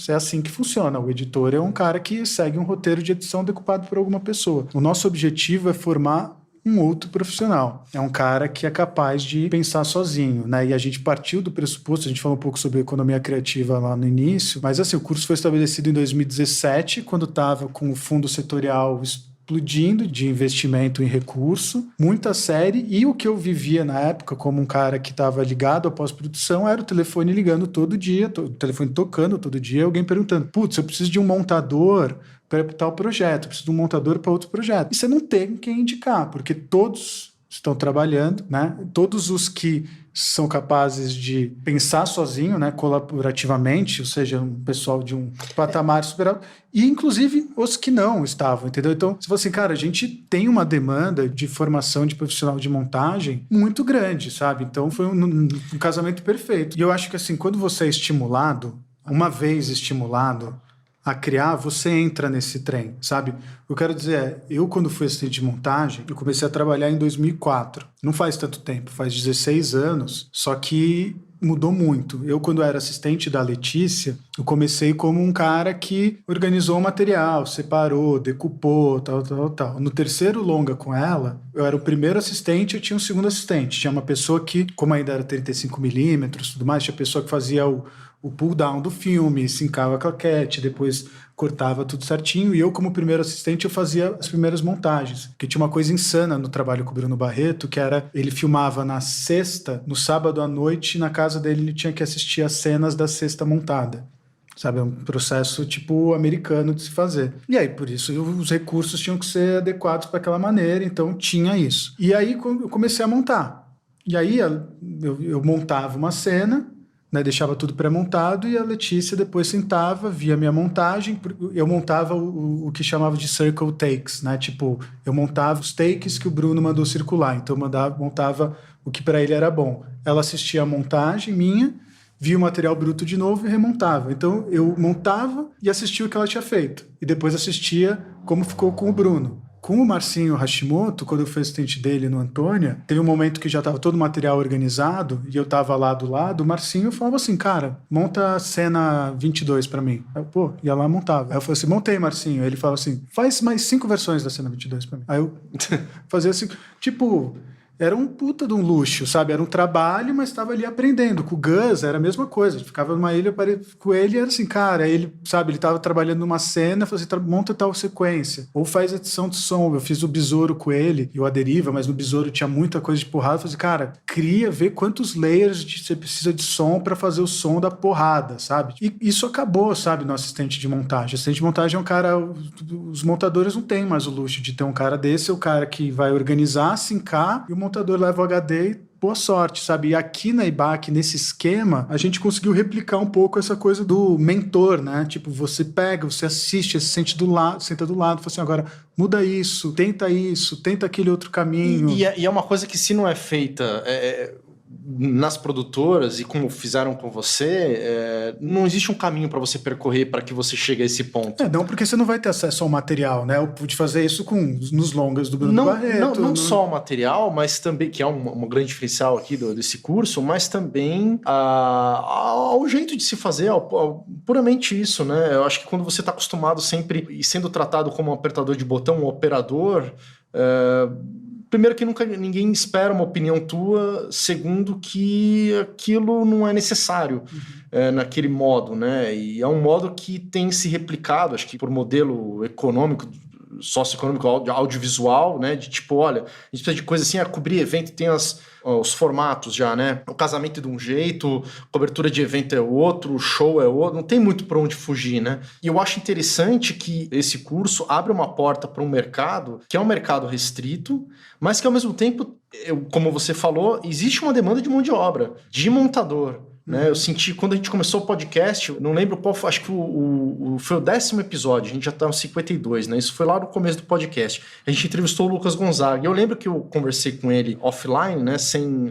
é assim que funciona. O editor é um cara que segue um roteiro de edição decupado por alguma pessoa. O nosso objetivo é formar um outro profissional. É um cara que é capaz de pensar sozinho, né? E a gente partiu do pressuposto, a gente falou um pouco sobre economia criativa lá no início, mas assim, o curso foi estabelecido em 2017, quando estava com o fundo setorial explodindo de investimento em recurso, muita série, e o que eu vivia na época como um cara que estava ligado à pós-produção era o telefone ligando todo dia, o telefone tocando todo dia, alguém perguntando, putz, eu preciso de um montador para tal projeto, preciso de um montador para outro projeto. E você não tem quem indicar, porque todos estão trabalhando, né? Todos os que são capazes de pensar sozinho, né, colaborativamente, ou seja, um pessoal de um patamar superado, e inclusive os que não estavam, entendeu? Então, você fala assim, cara, a gente tem uma demanda de formação de profissional de montagem muito grande, sabe? Então, foi um casamento perfeito. E eu acho que, assim, quando você é estimulado, uma vez estimulado a criar, você entra nesse trem, sabe? Eu quero dizer, eu quando fui assistente de montagem, eu comecei a trabalhar em 2004. Não faz tanto tempo, faz 16 anos, só que mudou muito. Eu, quando era assistente da Letícia, eu comecei como um cara que organizou o material, separou, decupou, tal. No terceiro longa com ela, eu era o primeiro assistente, eu tinha um segundo assistente. Tinha uma pessoa que, como ainda era 35mm e tudo mais, tinha pessoa que fazia o pull down do filme, sincava a claquete, depois cortava tudo certinho, e eu, como primeiro assistente, eu fazia as primeiras montagens, porque tinha uma coisa insana no trabalho com o Bruno Barreto, que era, ele filmava na sexta, no sábado à noite, na casa dele ele tinha que assistir as cenas da sexta montada. Sabe, é um processo tipo americano de se fazer. E aí, por isso, os recursos tinham que ser adequados para aquela maneira, então tinha isso. E aí eu comecei a montar. E aí eu montava uma cena, né, deixava tudo pré-montado, e a Letícia depois sentava, via a minha montagem. Eu montava o que chamava de circle takes, né? Tipo, eu montava os takes que o Bruno mandou circular, então eu montava o que para ele era bom. Ela assistia a montagem minha, via o material bruto de novo e remontava. Então eu montava e assistia o que ela tinha feito, e depois assistia como ficou com o Bruno. Com o Marcinho Hashimoto, quando eu fui assistente dele no Antônia, teve um momento que já estava todo o material organizado e eu estava lá do lado, o Marcinho falava assim, cara, monta a cena 22 pra mim. Aí eu, ia lá e montava. Aí eu falei assim, montei, Marcinho. Aí ele falava assim, faz mais 5 versões da cena 22 pra mim. Aí eu fazia assim, tipo... Era um puta de um luxo, sabe? Era um trabalho, mas estava ali aprendendo. Com o Gus era a mesma coisa. A gente ficava numa ilha com ele e era assim, cara, ele, sabe, ele estava trabalhando numa cena, falou assim, monta tal sequência. Ou faz edição de som. Eu fiz o Besouro com ele e o A Deriva, mas no Besouro tinha muita coisa de porrada. Eu falei assim, cara, cria, vê quantos layers você precisa de som para fazer o som da porrada, sabe? E isso acabou, sabe, no assistente de montagem. O assistente de montagem é um cara... Os montadores não têm mais o luxo de ter um cara desse, é o cara que vai organizar, sincar e o montador leva o HD e boa sorte, sabe? E aqui na IBAC, nesse esquema, a gente conseguiu replicar um pouco essa coisa do mentor, né? Tipo, você pega, você assiste, você sente do lado, senta do lado, fala assim, agora muda isso, tenta aquele outro caminho. E é uma coisa que se não é feita... nas produtoras e como fizeram com você, não existe um caminho para você percorrer para que você chegue a esse ponto. Não, porque você não vai ter acesso ao material, né? Eu pude fazer isso nos longas do Bruno Barreto. Não só o material, mas também, que é um grande diferencial aqui desse curso, mas também ao jeito de se fazer, puramente isso, né? Eu acho que quando você está acostumado sempre e sendo tratado como um apertador de botão, um operador... Primeiro que ninguém espera uma opinião tua, segundo que aquilo não é necessário naquele modo, né? E é um modo que tem se replicado, acho que por modelo econômico, socioeconômico, audiovisual, né? De tipo, olha, a gente precisa de coisa assim, cobrir evento, tem os formatos já, né? O casamento é de um jeito, cobertura de evento é outro, o show é outro, não tem muito para onde fugir, né? E eu acho interessante que esse curso abre uma porta para um mercado que é um mercado restrito, mas que ao mesmo tempo, como você falou, existe uma demanda de mão de obra, de montador. Né? Eu senti, quando a gente começou o podcast, não lembro qual foi, acho que foi o 10º episódio, a gente já tá no 52, né? Isso foi lá no começo do podcast. A gente entrevistou o Lucas Gonzaga, e eu lembro que eu conversei com ele offline, né?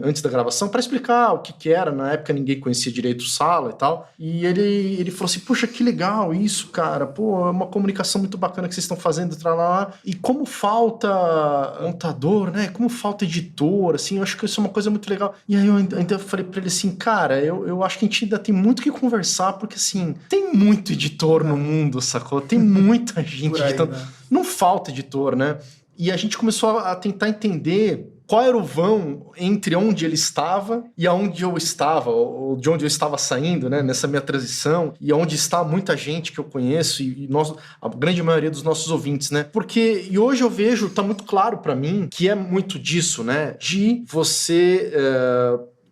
Antes da gravação, para explicar o que era. Na época ninguém conhecia direito o Sala e tal, e ele falou assim, puxa, que legal isso, cara, pô, é uma comunicação muito bacana que vocês estão fazendo, lá. E como falta montador, né? Como falta editor, assim, eu acho que isso é uma coisa muito legal. E aí eu ainda falei para ele assim, cara, eu acho que a gente ainda tem muito que conversar, porque assim, tem muito editor no mundo, sacou? Tem muita gente editando. Né? Não falta editor, né? E a gente começou a tentar entender qual era o vão entre onde ele estava e aonde eu estava, ou de onde eu estava saindo, né? Nessa minha transição, e onde está muita gente que eu conheço, e a grande maioria dos nossos ouvintes, né? Porque, e hoje eu vejo, tá muito claro para mim, que é muito disso, né? De você...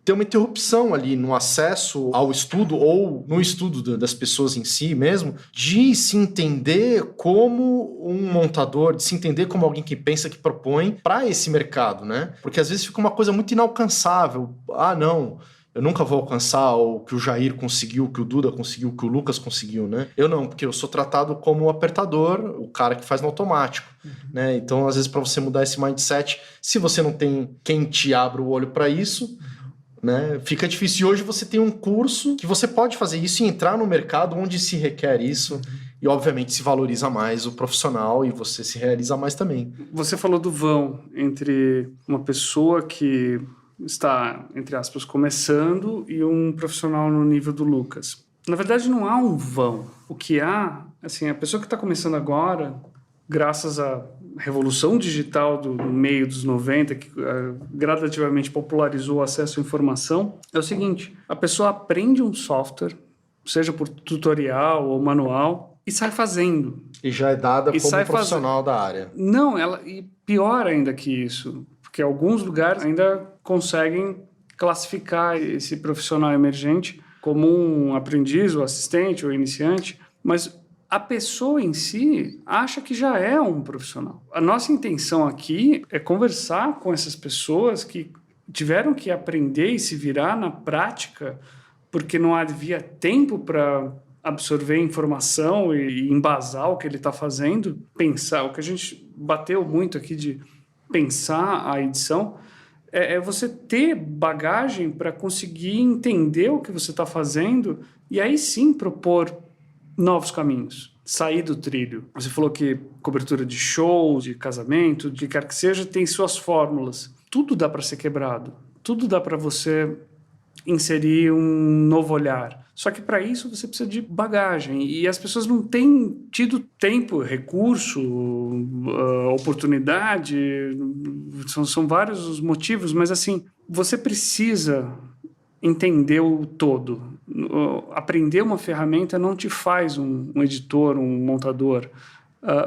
ter uma interrupção ali no acesso ao estudo ou no estudo das pessoas em si mesmo, de se entender como um montador, de se entender como alguém que pensa, que propõe para esse mercado, né? Porque às vezes fica uma coisa muito inalcançável. Ah, não, eu nunca vou alcançar o que o Jair conseguiu, o que o Duda conseguiu, o que o Lucas conseguiu, né? Eu não, porque eu sou tratado como um apertador, o cara que faz no automático, né? Então, às vezes, para você mudar esse mindset, se você não tem quem te abra o olho para isso, né? Fica difícil. E hoje você tem um curso que você pode fazer isso e entrar no mercado onde se requer isso e obviamente se valoriza mais o profissional e você se realiza mais também. Você falou do vão entre uma pessoa que está, entre aspas, começando e um profissional no nível do Lucas. Na verdade não há um vão. O que há, assim, a pessoa que está começando agora, graças à revolução digital do meio dos 90, que gradativamente popularizou o acesso à informação, é o seguinte, a pessoa aprende um software, seja por tutorial ou manual, e sai fazendo. E já é dada como profissional da área. Não, e pior ainda que isso, porque alguns lugares ainda conseguem classificar esse profissional emergente como um aprendiz, ou assistente, ou iniciante, mas a pessoa em si acha que já é um profissional. A nossa intenção aqui é conversar com essas pessoas que tiveram que aprender e se virar na prática porque não havia tempo para absorver informação e embasar o que ele está fazendo, pensar. O que a gente bateu muito aqui de pensar a edição é você ter bagagem para conseguir entender o que você está fazendo e aí sim propor novos caminhos, sair do trilho. Você falou que cobertura de shows, de casamento, de que quer que seja, tem suas fórmulas. Tudo dá para ser quebrado, tudo dá para você inserir um novo olhar. Só que para isso você precisa de bagagem e as pessoas não têm tido tempo, recurso, oportunidade, são vários os motivos, mas assim, você precisa entender o todo. Aprender uma ferramenta não te faz um editor, um montador.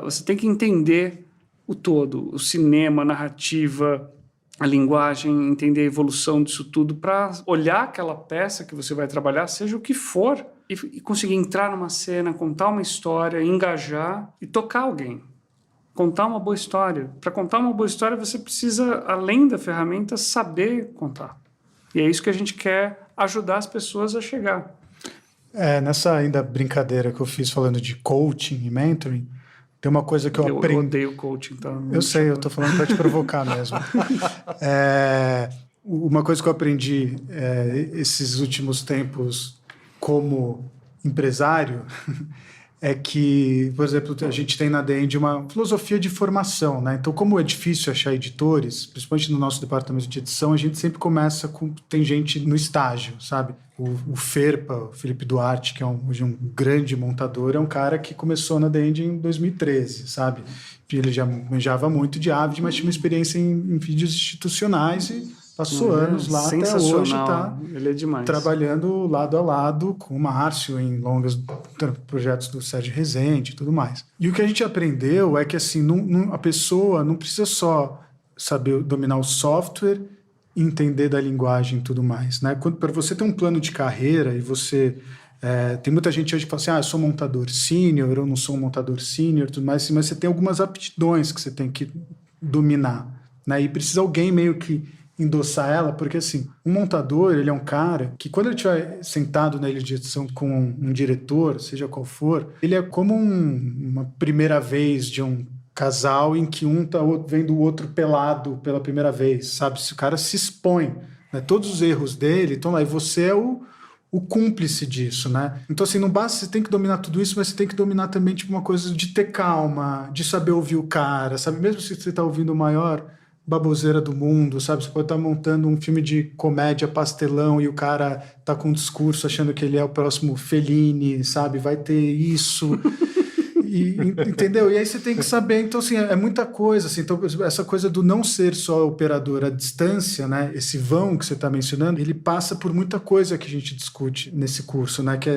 Você tem que entender o todo, o cinema, a narrativa, a linguagem, entender a evolução disso tudo para olhar aquela peça que você vai trabalhar, seja o que for, e conseguir entrar numa cena, contar uma história, engajar e tocar alguém. Contar uma boa história. Para contar uma boa história, você precisa, além da ferramenta, saber contar. E é isso que a gente quer ajudar as pessoas a chegar. Nessa ainda brincadeira que eu fiz falando de coaching e mentoring, tem uma coisa que eu aprendi. Eu odeio coaching, tá? Eu sei, eu tô falando para te provocar mesmo. Uma coisa que eu aprendi esses últimos tempos como empresário é que, por exemplo, a gente tem na DEND uma filosofia de formação, né? Então, como é difícil achar editores, principalmente no nosso departamento de edição, a gente sempre começa com... Tem gente no estágio, sabe? O Ferpa, o Felipe Duarte, que é hoje um grande montador, é um cara que começou na DEND em 2013, sabe? Ele já manjava muito de Avid, mas tinha uma experiência em vídeos institucionais e passou anos lá até hoje, tá? Ele é demais. Trabalhando lado a lado com o Márcio em longas projetos do Sérgio Rezende e tudo mais. E o que a gente aprendeu é que assim, a pessoa não precisa só saber dominar o software, entender da linguagem e tudo mais, né? Para você ter um plano de carreira e você... tem muita gente hoje que fala assim, eu sou montador sênior, eu não sou um montador sênior, tudo mais, mas você tem algumas aptidões que você tem que dominar, né? E precisa alguém meio que endossar ela, porque assim, um montador, ele é um cara que quando ele estiver sentado na ilha de edição com um diretor, seja qual for, ele é como uma primeira vez de um casal em que um tá vendo o outro pelado pela primeira vez, sabe? Se o cara se expõe, né? Todos os erros dele estão lá e você é o cúmplice disso, né? Então, assim, não basta, você tem que dominar tudo isso, mas você tem que dominar também, tipo, uma coisa de ter calma, de saber ouvir o cara, sabe? Mesmo se você tá ouvindo o maior baboseira do mundo, sabe? Você pode estar montando um filme de comédia pastelão e o cara tá com um discurso achando que ele é o próximo Fellini, sabe? Vai ter isso... entendeu? E aí você tem que saber, então assim, é muita coisa, assim, então essa coisa do não ser só operador à distância, né, esse vão que você está mencionando, ele passa por muita coisa que a gente discute nesse curso, né, que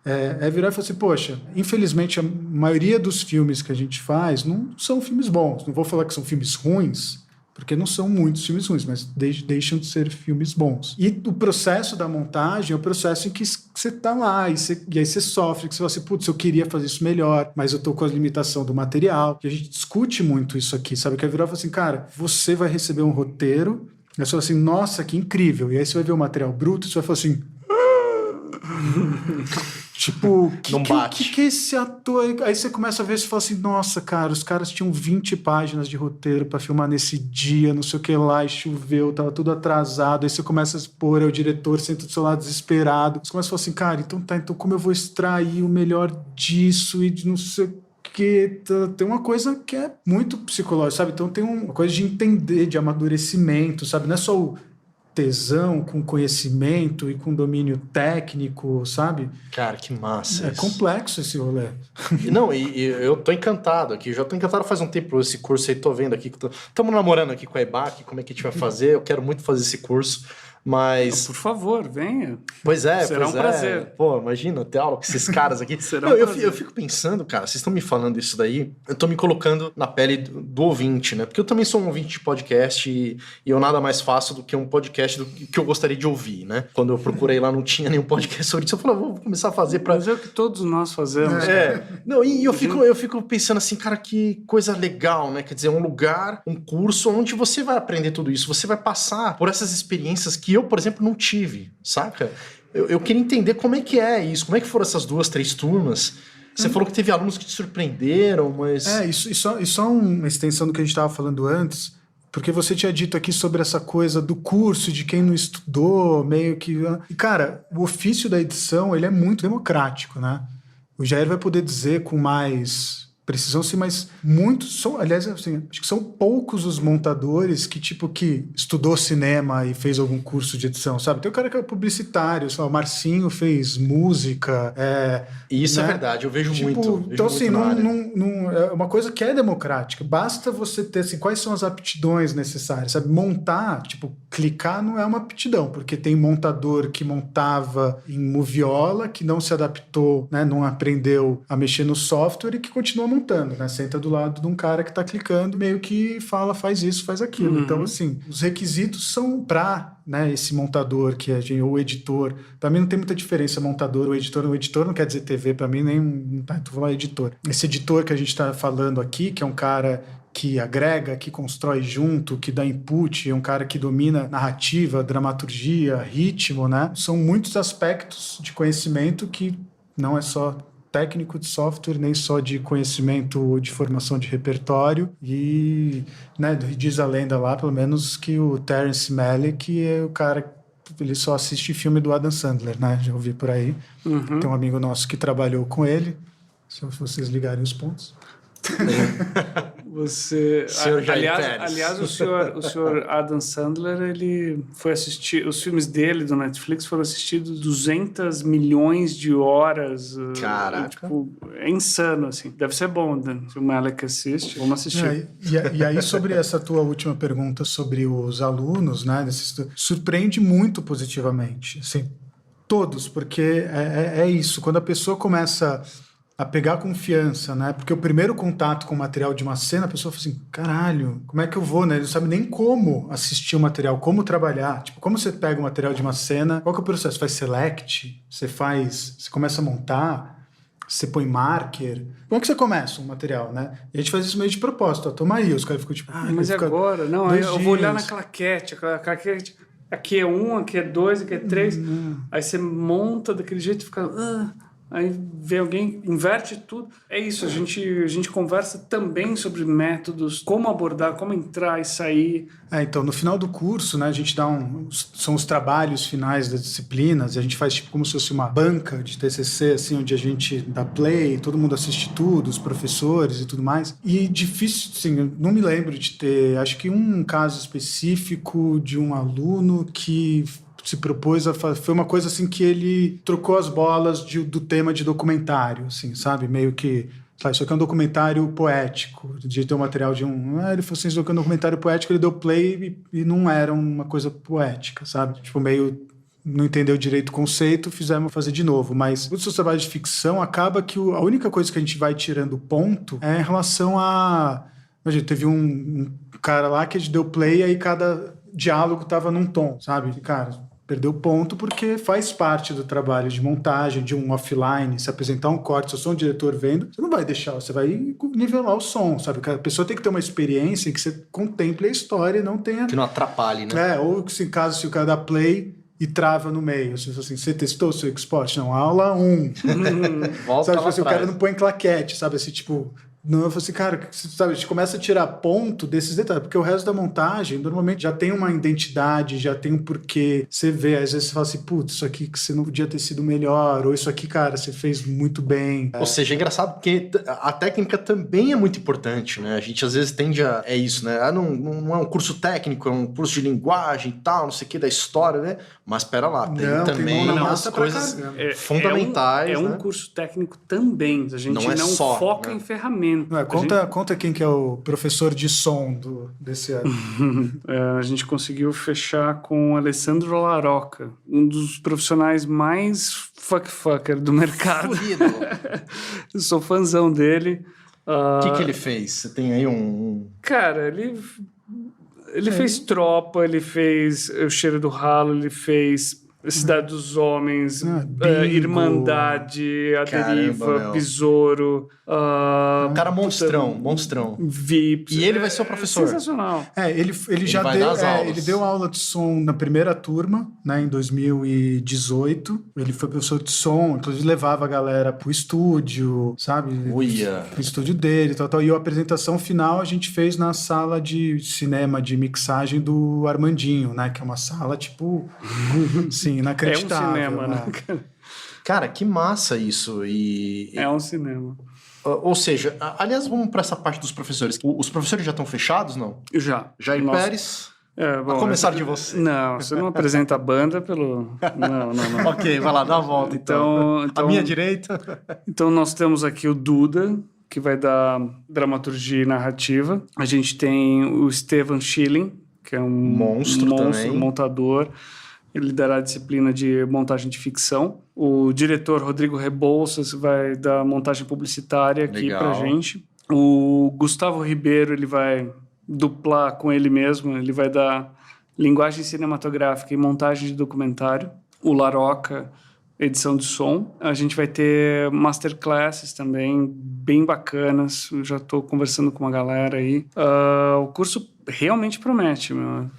é virar e falar assim, poxa, infelizmente a maioria dos filmes que a gente faz não são filmes bons, não vou falar que são filmes ruins, porque não são muitos filmes ruins, mas deixam de ser filmes bons. E o processo da montagem é o processo em que você está lá, e aí você sofre, que você fala assim, putz, eu queria fazer isso melhor, mas eu tô com a limitação do material. E a gente discute muito isso aqui, sabe? Que é virar e falar assim, cara, você vai receber um roteiro, e você fala assim, nossa, que incrível. E aí você vai ver o material bruto, e você vai falar assim... Tipo, não bate. Que esse ator... Aí você começa a ver e fala assim, nossa, cara, os caras tinham 20 páginas de roteiro pra filmar nesse dia, não sei o que lá, e choveu, tava tudo atrasado. Aí você começa a expor, o diretor senta do seu lado desesperado. Você começa a falar assim, cara, então como eu vou extrair o melhor disso e de não sei o que... Tem uma coisa que é muito psicológica, sabe? Então tem uma coisa de entender, de amadurecimento, sabe? Não é só o tesão, com conhecimento e com domínio técnico, sabe? Cara, que massa. É complexo esse rolê. Não, e eu tô encantado aqui, já tô encantado faz um tempo por esse curso aí, tô vendo aqui, estamos namorando aqui com a EBAC, como é que a gente vai fazer, eu quero muito fazer esse curso, mas... Por favor, venha. Pois é, será um prazer. Pô, imagina ter aula com esses caras aqui. Será eu fico pensando, cara, vocês estão me falando isso daí, eu tô me colocando na pele do ouvinte, né? Porque eu também sou um ouvinte de podcast e eu nada mais faço do que um podcast que eu gostaria de ouvir, né? Quando eu procurei lá, não tinha nenhum podcast sobre isso. Eu falei, vou começar a fazer pra... Mas é o que todos nós fazemos. Não, e eu fico pensando assim, cara, que coisa legal, né? Quer dizer, um lugar, um curso onde você vai aprender tudo isso, você vai passar por essas experiências que eu, por exemplo, não tive, saca? Eu queria entender como é que é isso, como é que foram essas 2, 3 turmas. Você falou que teve alunos que te surpreenderam, mas... E só uma extensão do que a gente estava falando antes, porque você tinha dito aqui sobre essa coisa do curso, de quem não estudou, meio que... E, cara, o ofício da edição, ele é muito democrático, né? O Jair vai poder dizer com mais precisão, sim, mas muitos são, aliás, assim, acho que são poucos os montadores que, tipo, que estudou cinema e fez algum curso de edição, sabe? Tem o cara que é publicitário, sei lá, o Marcinho fez música. Isso né? é verdade, eu vejo Tipo, muito. Então, assim, é uma coisa que é democrática. Basta você ter, assim, quais são as aptidões necessárias, sabe? Montar, tipo, clicar não é uma aptidão, porque tem montador que montava em Moviola, que não se adaptou, né? Não aprendeu a mexer no software e que continua montando, né? Senta do lado de um cara que tá clicando, meio que fala, faz isso, faz aquilo. Então, assim, os requisitos são para, né, esse montador que é o editor. Para mim não tem muita diferença montador ou editor. O editor não quer dizer TV, para mim nem tô falando editor. Esse editor que a gente tá falando aqui, que é um cara que agrega, que constrói junto, que dá input, é um cara que domina narrativa, dramaturgia, ritmo, né? São muitos aspectos de conhecimento que não é só técnico de software, nem só de conhecimento de formação de repertório. E, né, diz a lenda lá, pelo menos, que o Terence Malick é o cara, ele só assiste filme do Adam Sandler, né? Já ouvi por aí. Tem um amigo nosso que trabalhou com ele, se vocês ligarem os pontos. Aliás, o senhor Adam Sandler, ele foi assistir, os filmes dele do Netflix foram assistidos 200 milhões de horas. Caraca. Tipo, é insano, assim. Deve ser bom, né? Se o Malek assiste, vamos assistir. E aí, sobre essa tua última pergunta sobre os alunos, né? Surpreende muito positivamente, assim, todos, porque é isso. Quando a pessoa começa a pegar confiança, né? Porque o primeiro contato com o material de uma cena, a pessoa fala assim, caralho, como é que eu vou, né? Ele não sabe nem como assistir o material, como trabalhar. Tipo, como você pega o material de uma cena, qual que é o processo? Você faz select? Você começa a montar? Você põe marker? Como é que você começa um material, né? E a gente faz isso meio de propósito. Ó, toma aí, os caras ficam tipo... mas agora? Não, eu vou olhar na claquete. Aqui é 1, aqui é 2, aqui é 3. Aí você monta daquele jeito e fica... Aí vem alguém, inverte tudo. É isso, a gente conversa também sobre métodos, como abordar, como entrar e sair. Então, no final do curso, né, a gente dá são os trabalhos finais das disciplinas, e a gente faz tipo como se fosse uma banca de TCC, assim, onde a gente dá play, todo mundo assiste tudo, os professores e tudo mais. E difícil, assim, eu não me lembro de ter, acho que um caso específico de um aluno que se propôs a fazer, foi uma coisa assim que ele trocou as bolas do tema de documentário, assim, sabe? Meio que, sabe, isso aqui é um documentário poético, de ter um material de ele falou assim, isso aqui é um documentário poético, ele deu play e não era uma coisa poética, sabe? Tipo, meio não entendeu direito o conceito, fizemos fazer de novo, mas os seus trabalhos de ficção acaba que a única coisa que a gente vai tirando ponto é em relação a... Imagina, teve um cara lá que a gente deu play e aí cada diálogo tava num tom, sabe? Cara, perdeu ponto porque faz parte do trabalho de montagem, de um offline, se apresentar um corte, se eu sou um diretor vendo, você não vai deixar, você vai nivelar o som, sabe? A pessoa tem que ter uma experiência em que você contemple a história e não tenha... Que não atrapalhe, né? Ou se em caso, se o cara dá play e trava no meio, assim, você testou o seu export? Não, aula 1. Volta sabe, lá assim, o atrás. cara não põe claquete, sabe? Assim, tipo... Não, eu falei assim, cara, sabe, a gente começa a tirar ponto desses detalhes, porque o resto da montagem normalmente já tem uma identidade, já tem um porquê. Você vê, às vezes você fala assim, putz, isso aqui que você não podia ter sido melhor, ou isso aqui, cara, você fez muito bem. Ou seja, é engraçado porque a técnica também é muito importante, né? A gente às vezes tende a... É isso, né? Não é um curso técnico, é um curso de linguagem e tal, não sei o que, da história, né? Mas pera lá, tem também umas coisas fundamentais, É um curso técnico também, a gente não foca em ferramentas. Conta quem que é o professor de som desse ano. A gente conseguiu fechar com o Alessandro Laroca, um dos profissionais mais fucker do mercado. Eu sou fãzão dele. O que ele fez? Você tem aí Cara, ele fez Tropa, ele fez O Cheiro do Ralo, ele fez Cidade dos Homens, Irmandade, A Deriva, Besouro. Um cara monstrão. Vips. E ele vai ser o professor. Sensacional. Ele já deu, ele deu aula de som na primeira turma, né, em 2018. Ele foi professor de som, inclusive levava a galera pro estúdio, sabe? Pro estúdio dele, tal. E a apresentação final a gente fez na sala de cinema, de mixagem do Armandinho, né? Que é uma sala, tipo, assim, inacreditável. É um cinema, né? Cara, que massa isso. É um cinema. Ou seja, aliás, vamos para essa parte dos professores. Os professores já estão fechados, não? Já. Jair Pérez, Bom, a começar de você. Não, você não apresenta a banda pelo... Não. Ok, vai lá, dá a volta então. A minha direita. Então nós temos aqui o Duda, que vai dar dramaturgia e narrativa. A gente tem o Stefan Schilling, que é um monstro também. Montador. Ele dará a disciplina de montagem de ficção. O diretor Rodrigo Rebouças vai dar montagem publicitária aqui pra gente. O Gustavo Ribeiro, ele vai duplar com ele mesmo. Ele vai dar linguagem cinematográfica e montagem de documentário. O Laroca, edição de som. A gente vai ter masterclasses também, bem bacanas. Eu já estou conversando com uma galera aí. O curso realmente promete, meu.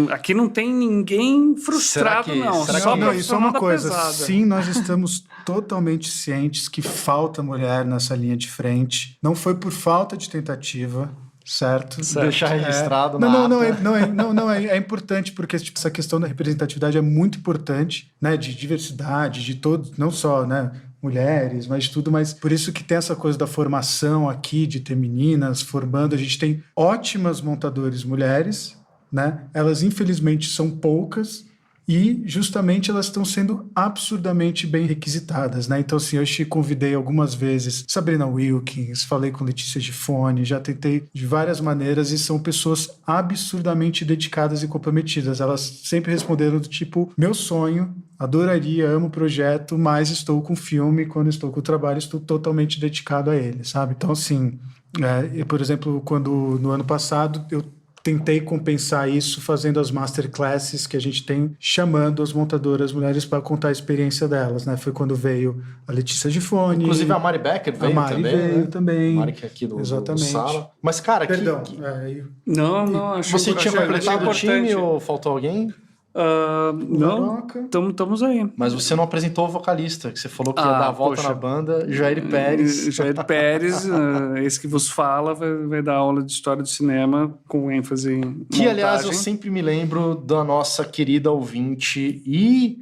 Aqui não tem ninguém frustrado, não. Não, isso é uma coisa. Pesada. Sim, nós estamos totalmente cientes que falta mulher nessa linha de frente. Não foi por falta de tentativa. Certo. Deixar registrado é importante, porque tipo, essa questão da representatividade é muito importante, né, de diversidade, de todos, não só, né, mulheres, mas de tudo, mas por isso que tem essa coisa da formação aqui, de ter meninas formando. A gente tem ótimas montadoras mulheres, né, elas infelizmente são poucas, e justamente elas estão sendo absurdamente bem requisitadas, né? Então, assim, eu te convidei algumas vezes Sabrina Wilkins, falei com Letícia Gifone, já tentei de várias maneiras, e são pessoas absurdamente dedicadas e comprometidas. Elas sempre responderam do tipo, meu sonho, adoraria, amo o projeto, mas estou com filme, quando estou com o trabalho, estou totalmente dedicado a ele, sabe? Então, assim, por exemplo, quando no ano passado eu tentei compensar isso fazendo as masterclasses que a gente tem, chamando as montadoras mulheres para contar a experiência delas, né? Foi quando veio a Letícia Gifone. Inclusive a Mari Becker veio também. A Mari veio também. A Mari que é aqui do Sala. Mas, cara... Perdão. Não. Você tinha completado o time ou faltou alguém? Não, estamos aí. Mas você não apresentou o vocalista, que você falou que ia dar a volta na banda, Jair Pérez. Jair Pérez, esse que vos fala, vai dar aula de história do cinema com ênfase em montagem. Que, aliás, eu sempre me lembro da nossa querida ouvinte e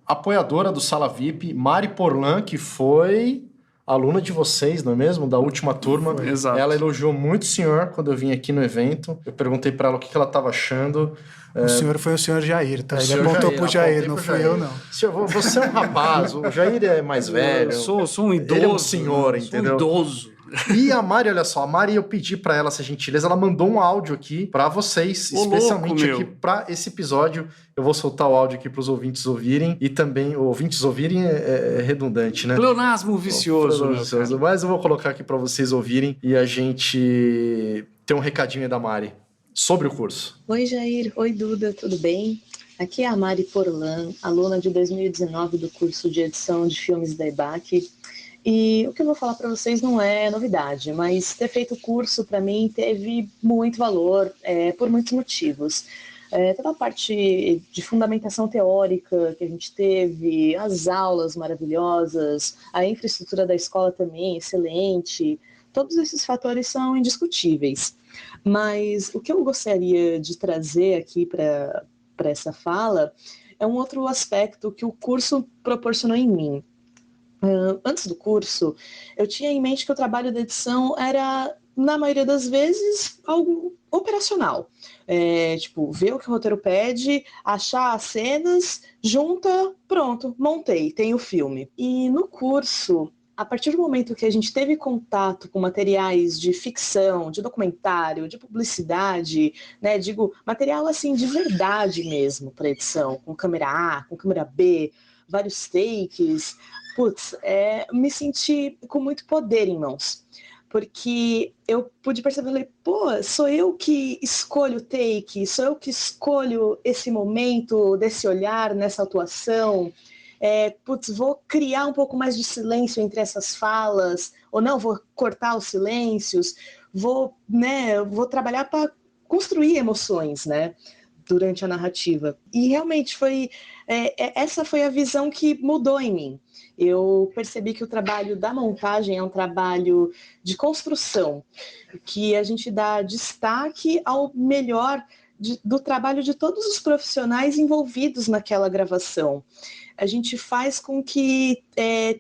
apoiadora do Sala VIP, Mari Porlan, que foi aluna de vocês, não é mesmo? Da última turma. Exato. Ela elogiou muito o senhor quando eu vim aqui no evento. Eu perguntei para ela o que ela estava achando. O senhor foi o senhor Jair, tá? Ele apontou pro Jair, não fui eu, não. Senhor, você é um rapaz, o Jair é mais velho. Eu sou um idoso. Ele é um senhor, entendeu? Um idoso. E a Mari, olha só, a Mari, eu pedi pra ela essa gentileza, ela mandou um áudio aqui pra vocês, especialmente aqui pra esse episódio. Eu vou soltar o áudio aqui pros ouvintes ouvirem, e também, ouvintes ouvirem é redundante, né? Pleonasmo vicioso. Mas eu vou colocar aqui pra vocês ouvirem e a gente tem um recadinho aí da Mari sobre o curso. Oi, Jair. Oi, Duda. Tudo bem? Aqui é a Mari Porlan, aluna de 2019 do curso de edição de filmes da EBAC. E o que eu vou falar para vocês não é novidade, mas ter feito o curso para mim teve muito valor por muitos motivos. Toda a parte de fundamentação teórica que a gente teve, as aulas maravilhosas, a infraestrutura da escola também excelente, todos esses fatores são indiscutíveis. Mas o que eu gostaria de trazer aqui para essa fala é um outro aspecto que o curso proporcionou em mim. Antes do curso, eu tinha em mente que o trabalho da edição era, na maioria das vezes, algo operacional. Tipo, ver o que o roteiro pede, achar as cenas, junta, pronto, montei, tenho o filme. E no curso, a partir do momento que a gente teve contato com materiais de ficção, de documentário, de publicidade, né, digo, material assim de verdade mesmo para edição, com câmera A, com câmera B, vários takes, me senti com muito poder em mãos, porque eu pude perceber, sou eu que escolho o take, sou eu que escolho esse momento, desse olhar, nessa atuação, vou criar um pouco mais de silêncio entre essas falas, ou não, vou cortar os silêncios, vou trabalhar para construir emoções, né, durante a narrativa. E realmente essa foi a visão que mudou em mim. Eu percebi que o trabalho da montagem é um trabalho de construção, que a gente dá destaque ao melhor do trabalho de todos os profissionais envolvidos naquela gravação. A gente faz com que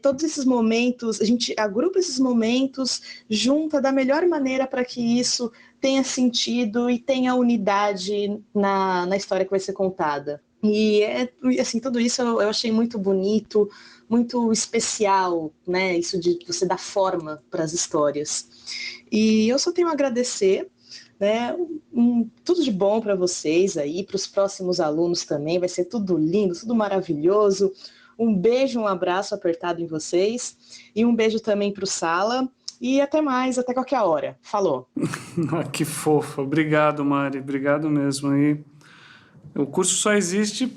todos esses momentos, a gente agrupa esses momentos, junta da melhor maneira para que isso tenha sentido e tenha unidade na história que vai ser contada. E assim, tudo isso eu achei muito bonito, muito especial, né? Isso de você dar forma para as histórias. E eu só tenho a agradecer, né? Tudo de bom para vocês aí, para os próximos alunos também, vai ser tudo lindo, tudo maravilhoso. Um beijo, um abraço apertado em vocês e um beijo também para o Sala. E até mais, até qualquer hora. Falou. Que fofa. Obrigado, Mari. Obrigado mesmo. E o curso só existe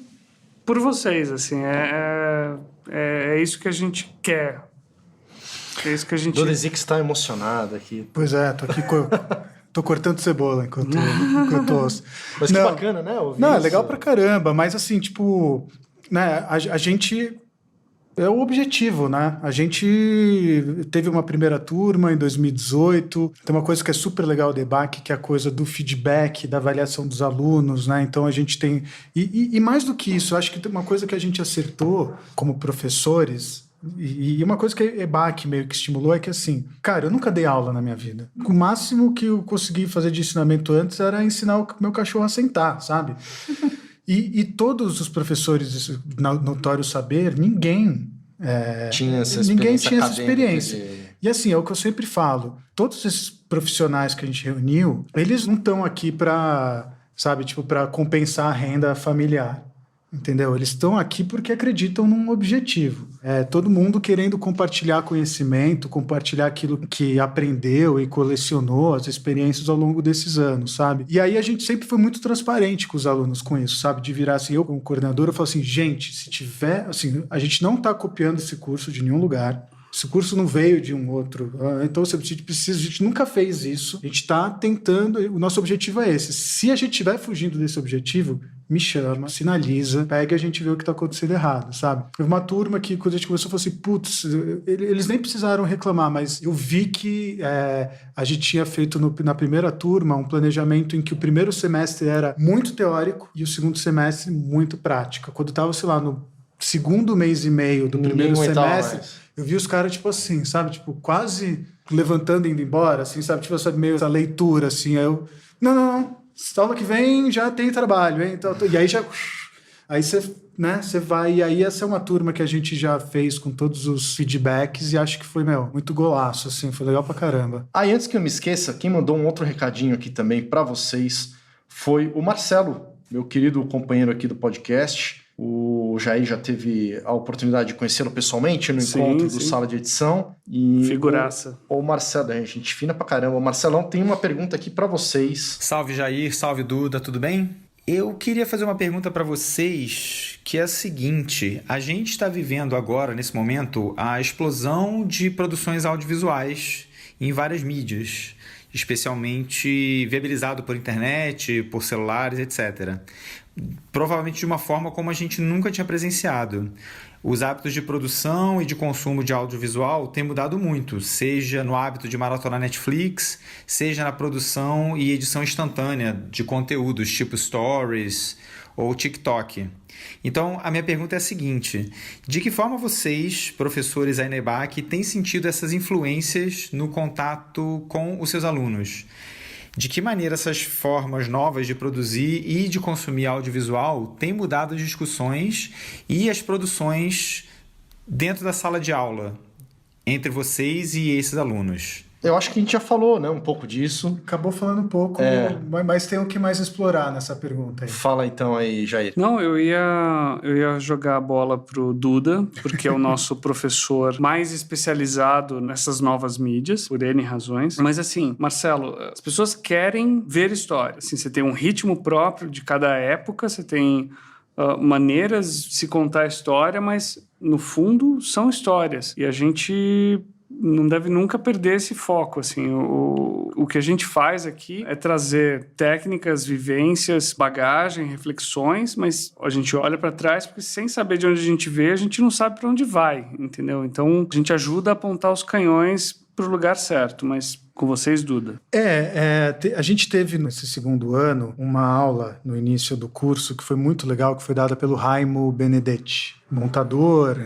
por vocês, assim. É isso que a gente quer. É isso que a gente... Dona Zica está emocionada aqui. Pois é, tô aqui tô cortando cebola enquanto ouço. Mas que bacana, né? Não, é legal pra caramba, mas assim, tipo, né, a gente... É o objetivo, né? A gente teve uma primeira turma em 2018. Tem uma coisa que é super legal do EBAC, que é a coisa do feedback, da avaliação dos alunos, né? Então a gente tem... E mais do que isso, eu acho que tem uma coisa que a gente acertou como professores, e uma coisa que a EBAC meio que estimulou é que, assim, cara, eu nunca dei aula na minha vida. O máximo que eu consegui fazer de ensinamento antes era ensinar o meu cachorro a sentar, sabe? E todos os professores, notório saber, ninguém tinha essa experiência. E assim, é o que eu sempre falo, todos esses profissionais que a gente reuniu, eles não estão aqui para, sabe, tipo, para compensar a renda familiar. Entendeu? Eles estão aqui porque acreditam num objetivo. Todo mundo querendo compartilhar conhecimento, compartilhar aquilo que aprendeu e colecionou, as experiências ao longo desses anos, sabe? E aí a gente sempre foi muito transparente com os alunos com isso, sabe? De virar assim, eu como coordenador, eu falo assim, gente, se tiver... Assim, a gente não está copiando esse curso de nenhum lugar. Esse curso não veio de um outro. Então, a gente nunca fez isso. A gente está tentando... O nosso objetivo é esse. Se a gente estiver fugindo desse objetivo, me chama, sinaliza, pega e a gente vê o que está acontecendo errado, sabe? Teve uma turma que, quando a gente começou, falou assim, putz, eles nem precisaram reclamar, mas eu vi que a gente tinha feito na primeira turma um planejamento em que o primeiro semestre era muito teórico e o segundo semestre muito prático. Quando estava, sei lá, no segundo mês e meio do primeiro semestre, eu vi os caras, tipo assim, sabe? Tipo, quase levantando e indo embora, assim, sabe? Tipo, sabe, meio essa leitura, assim. Aí eu, não. Aula que vem já tem trabalho, hein? Então, e aí já... Aí você, né, você vai... E aí essa é uma turma que a gente já fez com todos os feedbacks e acho que foi, muito golaço, assim. Foi legal pra caramba. E antes que eu me esqueça, quem mandou um outro recadinho aqui também pra vocês foi o Marcelo, meu querido companheiro aqui do podcast. O Jair já teve a oportunidade de conhecê-lo pessoalmente no encontro do Sala de Edição. E figuraça. O Marcelo, gente fina pra caramba. O Marcelão tem uma pergunta aqui pra vocês. Salve Jair, salve Duda, tudo bem? Eu queria fazer uma pergunta para vocês, que é a seguinte: a gente está vivendo agora, nesse momento, a explosão de produções audiovisuais em várias mídias, especialmente viabilizado por internet, por celulares, etc. Provavelmente de uma forma como a gente nunca tinha presenciado. Os hábitos de produção e de consumo de audiovisual têm mudado muito, seja no hábito de maratonar Netflix, seja na produção e edição instantânea de conteúdos tipo Stories ou TikTok. Então, a minha pergunta é a seguinte: de que forma vocês, professores aí na EBAC, têm sentido essas influências no contato com os seus alunos? De que maneira essas formas novas de produzir e de consumir audiovisual têm mudado as discussões e as produções dentro da sala de aula, entre vocês e esses alunos? Eu acho que a gente já falou, né, um pouco disso. Acabou falando um pouco, mas tem o que mais explorar nessa pergunta aí. Fala então aí, Jair. Não, eu ia jogar a bola pro Duda, porque é o nosso professor mais especializado nessas novas mídias, por N razões. Mas assim, Marcelo, as pessoas querem ver história. Assim, você tem um ritmo próprio de cada época, você tem maneiras de se contar a história, mas no fundo são histórias. E a gente não deve nunca perder esse foco, assim. O que a gente faz aqui é trazer técnicas, vivências, bagagem, reflexões, mas a gente olha para trás porque sem saber de onde a gente veio, a gente não sabe para onde vai, entendeu? Então, a gente ajuda a apontar os canhões para o lugar certo, mas Com vocês, Duda. A gente teve nesse segundo ano uma aula no início do curso que foi muito legal, que foi dada pelo Raimo Benedetti. Montador,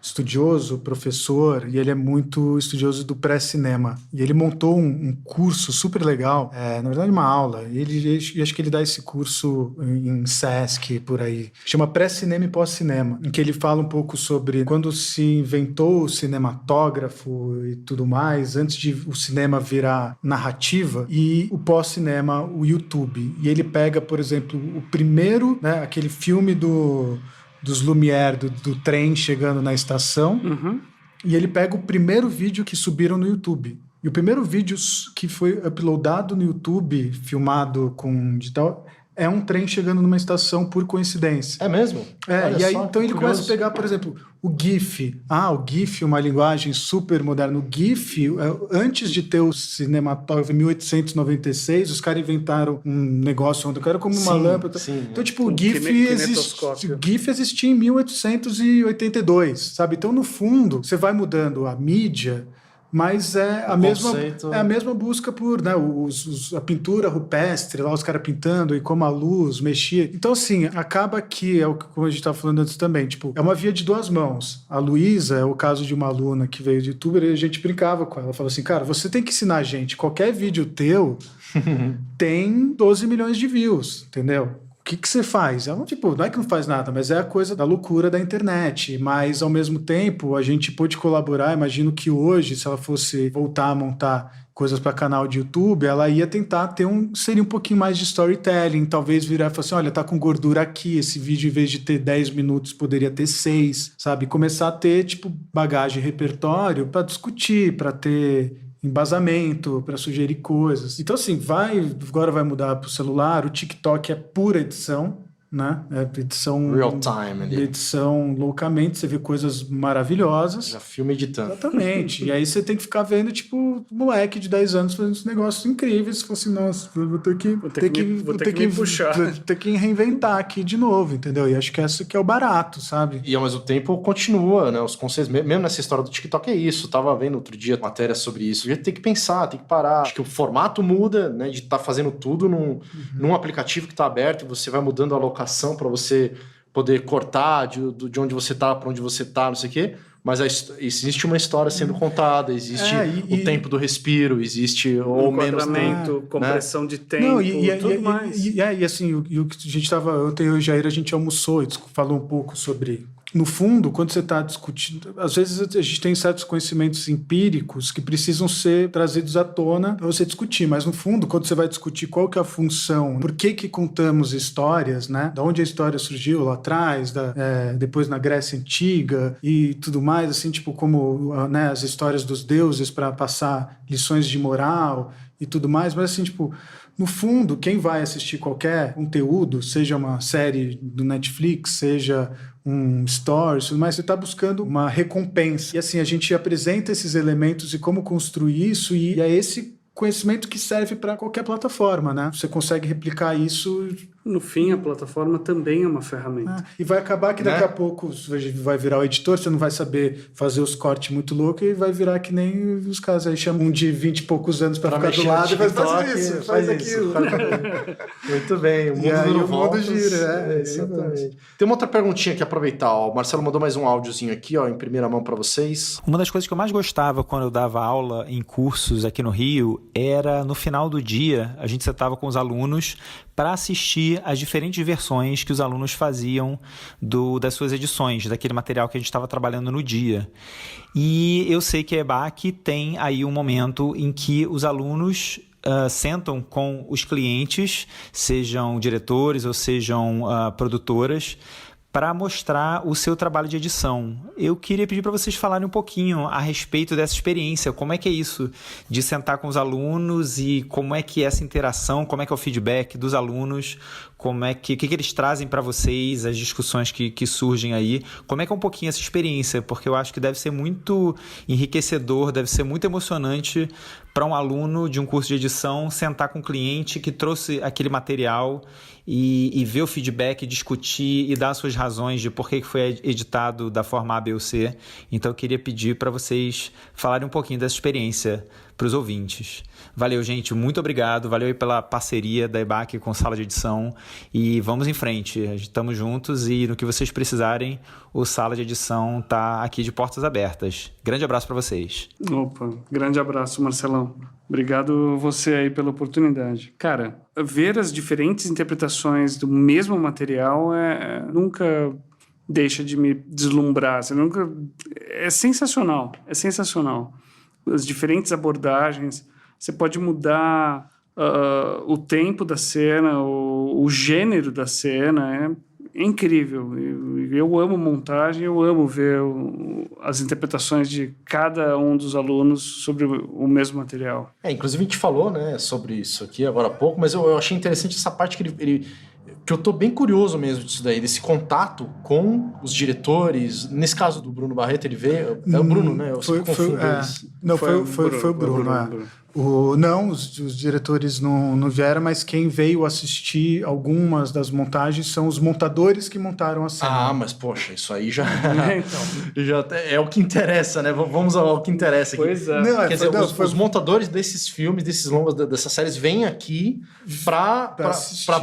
estudioso, professor, e ele é muito estudioso do pré-cinema. E ele montou um curso super legal, na verdade uma aula, e acho que ele dá esse curso em Sesc, por aí. Chama Pré-Cinema e Pós-Cinema, em que ele fala um pouco sobre quando se inventou o cinematógrafo e tudo mais, antes de o cinema virar narrativa, e o pós-cinema, o YouTube. E ele pega, por exemplo, o primeiro, né, aquele filme dos Lumière, do trem chegando na estação, e ele pega o primeiro vídeo que subiram no YouTube. E o primeiro vídeo que foi uploadado no YouTube, filmado com digital, é um trem chegando numa estação por coincidência. É mesmo? Olha e aí, só, então ele começa a pegar, por exemplo, o GIF. O GIF é uma linguagem super moderna. O GIF, antes de ter o cinematógrafo em 1896, os caras inventaram um negócio onde era como uma lâmpada. Sim, então, tipo, o GIF existia em 1882, sabe? Então, no fundo, você vai mudando a mídia, mas é a mesma busca por, né, a pintura rupestre, lá os caras pintando e como a luz mexia. Então, assim, acaba que, como a gente estava falando antes também, tipo, é uma via de duas mãos. A Luísa é o caso de uma aluna que veio de youtuber e a gente brincava com ela. Ela falou assim, cara, você tem que ensinar a gente, qualquer vídeo teu tem 12 milhões de views, entendeu? O que você faz? Não é que não faz nada, mas é a coisa da loucura da internet. Mas, ao mesmo tempo, a gente pôde colaborar. Imagino que hoje, se ela fosse voltar a montar coisas para canal de YouTube, ela ia tentar seria um pouquinho mais de storytelling, talvez virar e falar assim, olha, tá com gordura aqui, esse vídeo em vez de ter 10 minutos poderia ter 6, sabe? Começar a ter, tipo, bagagem, repertório para discutir, para ter embasamento, para sugerir coisas. Então, assim, agora vai mudar para o celular, o TikTok é pura edição, né? É edição... Real time ali. Edição loucamente, você vê coisas maravilhosas. Já filme editando. Exatamente. E aí você tem que ficar vendo, tipo, moleque de 10 anos fazendo uns negócios incríveis. Você fala assim, nossa, vou ter que reinventar aqui de novo, entendeu? E acho que esse que é o barato, sabe? E ao mesmo tempo continua, né? Os conceitos, mesmo nessa história do TikTok é isso. Eu tava vendo outro dia matéria sobre isso. A gente tem que pensar, tem que parar. Acho que o formato muda, né? De estar fazendo tudo num aplicativo que tá aberto e você vai mudando a locação para você poder cortar de onde você tá para onde você tá, não sei o quê. Mas existe uma história sendo contada, existe o tempo do respiro, existe ou menos tempo, compressão, né? De tempo, tudo mais. E assim, o que a gente estava... Ontem eu e o Jair, a gente almoçou e falou um pouco sobre... No fundo, quando você está discutindo... Às vezes a gente tem certos conhecimentos empíricos que precisam ser trazidos à tona para você discutir, mas no fundo, quando você vai discutir qual que é a função, por que contamos histórias, né? Da onde a história surgiu lá atrás, depois na Grécia Antiga e tudo mais, assim, tipo, como, né, as histórias dos deuses para passar lições de moral e tudo mais, mas assim, tipo... No fundo, quem vai assistir qualquer conteúdo, seja uma série do Netflix, seja um stories, mas você está buscando uma recompensa. E assim, a gente apresenta esses elementos e como construir isso, e é esse conhecimento que serve para qualquer plataforma, né? Você consegue replicar isso... No fim, a plataforma também é uma ferramenta. E vai acabar que daqui a pouco vai virar o editor, você não vai saber fazer os cortes muito loucos e vai virar que nem os caras aí chamam um de 20 e poucos anos para ficar do lado e vai fazer isso, faz aquilo. Muito bem, o mundo gira. Exatamente. Tem uma outra perguntinha aqui, aproveitar. O Marcelo mandou mais um áudiozinho aqui, em primeira mão para vocês. Uma das coisas que eu mais gostava quando eu dava aula em cursos aqui no Rio era, no final do dia, a gente sentava com os alunos para assistir as diferentes versões que os alunos faziam das suas edições, daquele material que a gente estava trabalhando no dia. E eu sei que a EBAC tem aí um momento em que os alunos sentam com os clientes, sejam diretores ou sejam produtoras, para mostrar o seu trabalho de edição. Eu queria pedir para vocês falarem um pouquinho a respeito dessa experiência, como é que é isso de sentar com os alunos e como é que é essa interação, como é que é o feedback dos alunos, como é que eles trazem para vocês, as discussões que surgem aí, como é que é um pouquinho essa experiência, porque eu acho que deve ser muito enriquecedor, deve ser muito emocionante para um aluno de um curso de edição sentar com um cliente que trouxe aquele material e ver o feedback, discutir e dar suas razões de por que foi editado da forma A, B ou C. Então eu queria pedir para vocês falarem um pouquinho dessa experiência. para os ouvintes. Valeu, gente, muito obrigado, valeu aí pela parceria da EBAC com Sala de Edição e vamos em frente, estamos juntos e no que vocês precisarem, o Sala de Edição tá aqui de portas abertas. Grande abraço para vocês. Opa, grande abraço, Marcelão. Obrigado você aí pela oportunidade. Cara, ver as diferentes interpretações do mesmo material nunca deixa de me deslumbrar. É sensacional, é sensacional. As diferentes abordagens, você pode mudar o tempo da cena, o gênero da cena, é incrível. Eu amo montagem, eu amo ver as interpretações de cada um dos alunos sobre o mesmo material. Inclusive a gente falou, né, sobre isso aqui agora há pouco, mas eu achei interessante essa parte que eu tô bem curioso mesmo disso daí, desse contato com os diretores. Nesse caso do Bruno Barreto, ele veio... É o Bruno, né? Eu sempre confundo eles. Não, foi o Bruno. Não, os diretores não vieram, mas quem veio assistir algumas das montagens são os montadores que montaram a cena. Mas poxa, isso aí já, já é o que interessa, né? Vamos ao que interessa aqui. Pois é. Quer dizer, os montadores desses filmes, desses longas, dessas séries, vêm aqui pra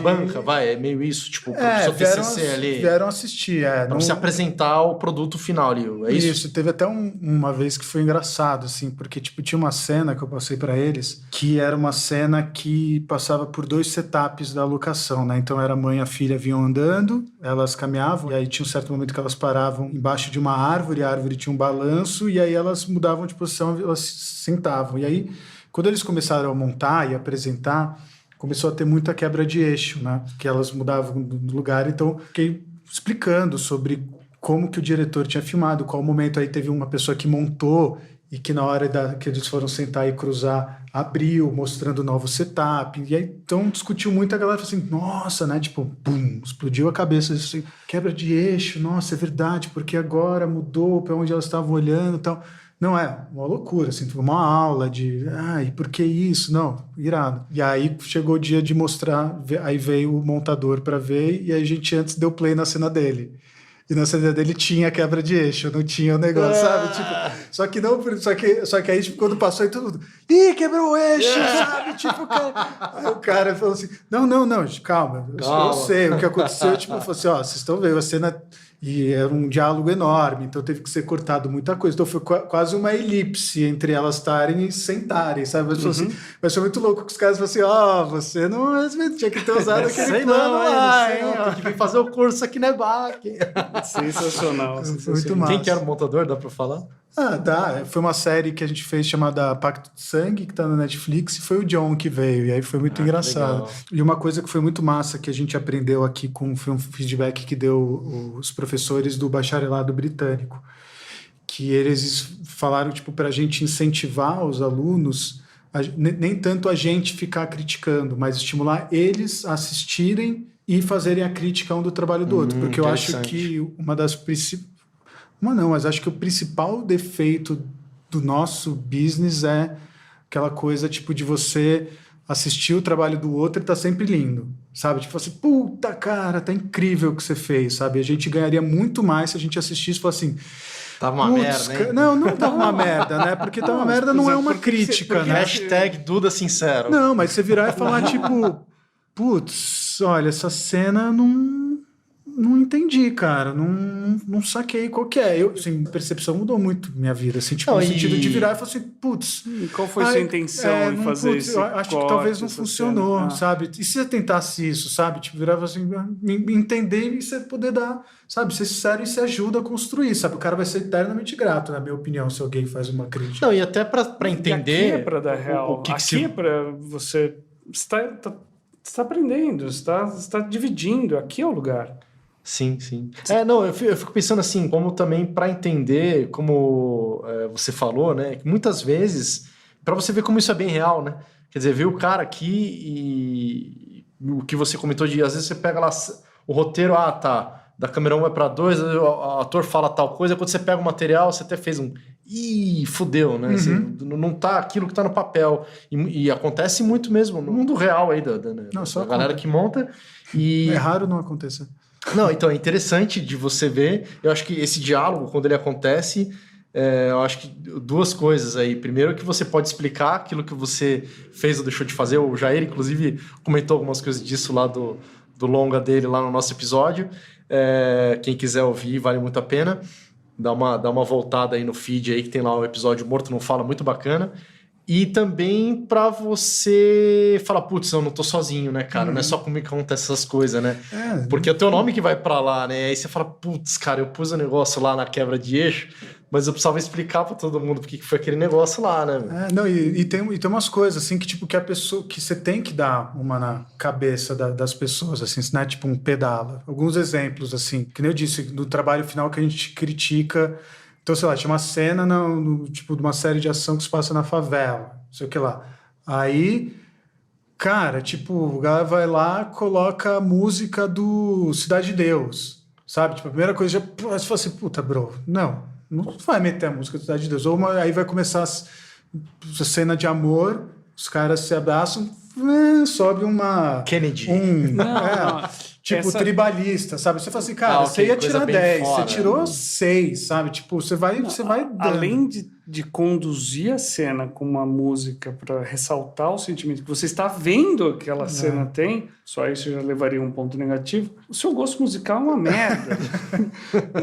banca, vai, é meio isso, tipo, pro seu TCC ali. Vieram assistir, Pra você apresentar o produto final ali, é isso? Isso, teve até uma vez que foi engraçado, assim, porque, tipo, tinha uma cena que eu passei pra eles, que era uma cena que passava por 2 setups da locação, né? Então era a mãe e a filha vinham andando, elas caminhavam, e aí tinha um certo momento que elas paravam embaixo de uma árvore, a árvore tinha um balanço, e aí elas mudavam de posição, elas sentavam. E aí, quando eles começaram a montar e apresentar, começou a ter muita quebra de eixo, né? Que elas mudavam do lugar, então fiquei explicando sobre como que o diretor tinha filmado, qual momento aí teve uma pessoa que montou e que na hora que eles foram sentar e cruzar, abriu, mostrando o novo setup. E aí, então, discutiu muito, a galera falou assim, nossa, né, tipo, pum, explodiu a cabeça, assim, quebra de eixo, nossa, é verdade, porque agora mudou para onde elas estavam olhando e tal. Não, uma loucura, assim, uma aula de, e por que isso? Não, irado. E aí chegou o dia de mostrar, aí veio o montador para ver, e aí a gente antes deu play na cena dele. E na cena dele tinha quebra de eixo, não tinha o negócio, sabe? Tipo, só que aí, tipo, quando passou aí todo mundo, quebrou o eixo, sabe? Tipo, aí o cara falou assim, não, calma. Eu sei o que aconteceu, tipo, falou assim, vocês estão vendo, a cena... E era um diálogo enorme, então teve que ser cortado muita coisa. Então foi quase uma elipse entre elas estarem e sentarem, sabe? Assim, mas foi muito louco que os caras falaram assim, você não tinha que ter usado aquele plano lá, hein? Tem que vir fazer o curso aqui na EBAC. Sensacional. Muito massa. Quem que era o montador, dá pra falar? Dá. Foi uma série que a gente fez chamada Pacto de Sangue, que tá na Netflix, e foi o John que veio, e aí foi muito engraçado. Legal. E uma coisa que foi muito massa que a gente aprendeu aqui foi um feedback que deu os professores do bacharelado britânico, que eles falaram, tipo, pra gente incentivar os alunos, nem tanto a gente ficar criticando, mas estimular eles a assistirem e fazerem a crítica um do trabalho do outro, porque eu acho que mas acho que o principal defeito do nosso business é aquela coisa, tipo, de você assistir o trabalho do outro e tá sempre lindo, sabe? Tipo assim, puta, cara, tá incrível o que você fez, sabe? A gente ganharia muito mais se a gente assistisse e falasse assim... Tava uma merda, hein? Não tava uma merda, né? Porque tava uma merda não é uma crítica, né? Hashtag Duda Sincero. Não, mas você virar e falar, tipo... Putz, olha, essa cena não entendi, cara. Não saquei qual que é. Assim, percepção mudou muito minha vida. Assim, tipo, no sentido de virar e falar assim, putz... Qual foi sua intenção em fazer isso? Eu acho que talvez não funcionou, sabe? E se você tentasse isso, sabe? Tipo, virar e falar assim, entender e você poder dar... Sabe? Ser sincero e se ajuda a construir, sabe? O cara vai ser eternamente grato, na minha opinião, se alguém faz uma crítica. Não, e até pra entender... Aqui é pra dar real. Aqui é pra você... Você está aprendendo, você está dividindo. Aqui é o lugar. Sim. Eu fico pensando assim, como também para entender, como você falou, né? Que muitas vezes, para você ver como isso é bem real, né? Quer dizer, ver o cara aqui e o que você comentou de, às vezes você pega lá o roteiro, da câmera 1 é para 2, o ator fala tal coisa, quando você pega o material, você até fez fudeu, né? Assim, não tá aquilo que tá no papel. E acontece muito mesmo no mundo real aí da galera que monta. E... É raro não acontecer. Não, então é interessante de você ver. Eu acho que esse diálogo, quando ele acontece, eu acho que duas coisas aí. Primeiro, que você pode explicar aquilo que você fez ou deixou de fazer. O Jair, inclusive, comentou algumas coisas disso lá do longa dele, lá no nosso episódio. Quem quiser ouvir, vale muito a pena. Dá uma voltada aí no feed aí, que tem lá o episódio Morto Não Fala, muito bacana. E também pra você falar, putz, eu não tô sozinho, né, cara? Não é só comigo que acontece essas coisas, né? Porque é o teu nome que vai pra lá, né? Aí você fala, putz, cara, eu pus o negócio lá na quebra de eixo, mas eu precisava explicar pra todo mundo porque que foi aquele negócio lá, né? Tem umas coisas, assim, que tipo, que a pessoa, que você tem que dar uma na cabeça das pessoas, assim, não é tipo um pedala. Alguns exemplos, assim, que nem eu disse, no trabalho final que a gente critica. Então, sei lá, tinha uma cena tipo, de uma série de ação que se passa na favela, não sei o que lá. Aí, cara, tipo, o galera vai lá, coloca a música do Cidade de Deus, sabe? Tipo, a primeira coisa, você fala assim, puta, bro, não vai meter a música do Cidade de Deus. Aí vai começar a cena de amor, os caras se abraçam, sobe uma... Kennedy. Tipo, tribalista, sabe? Você fala assim, cara, você ia tirar 10, fora, você tirou 6, sabe? Tipo, você vai dando. Além de conduzir a cena com uma música para ressaltar o sentimento que você está vendo que aquela cena tem, só isso já levaria um ponto negativo. O seu gosto musical é uma merda.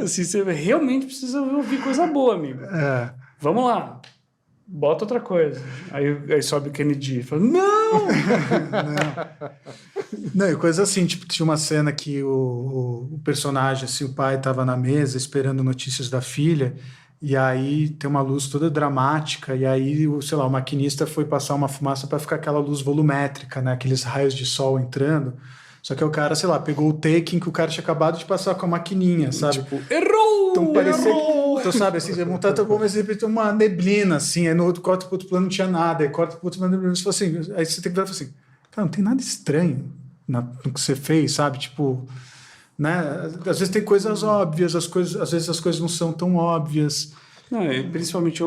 Assim, você realmente precisa ouvir coisa boa, amigo. Vamos lá. Bota outra coisa. Aí sobe o Kennedy e fala, não! Não, e coisa assim, tipo, tinha uma cena que o personagem, assim, o pai estava na mesa esperando notícias da filha, e aí tem uma luz toda dramática, e aí, sei lá, o maquinista foi passar uma fumaça para ficar aquela luz volumétrica, né? Aqueles raios de sol entrando. Só que o cara, sei lá, pegou o take em que o cara tinha acabado de passar com a maquininha, sabe? Tipo, errou! Então parecia então, sabe, assim, montado como se repente uma neblina, assim, aí no outro corta pro outro plano não tinha nada, aí corta pro outro plano neblina, assim, aí você tem que ver assim, cara, não tem nada estranho no que você fez, sabe? Tipo, né? Às vezes tem coisas óbvias, às vezes as coisas não são tão óbvias. Não, principalmente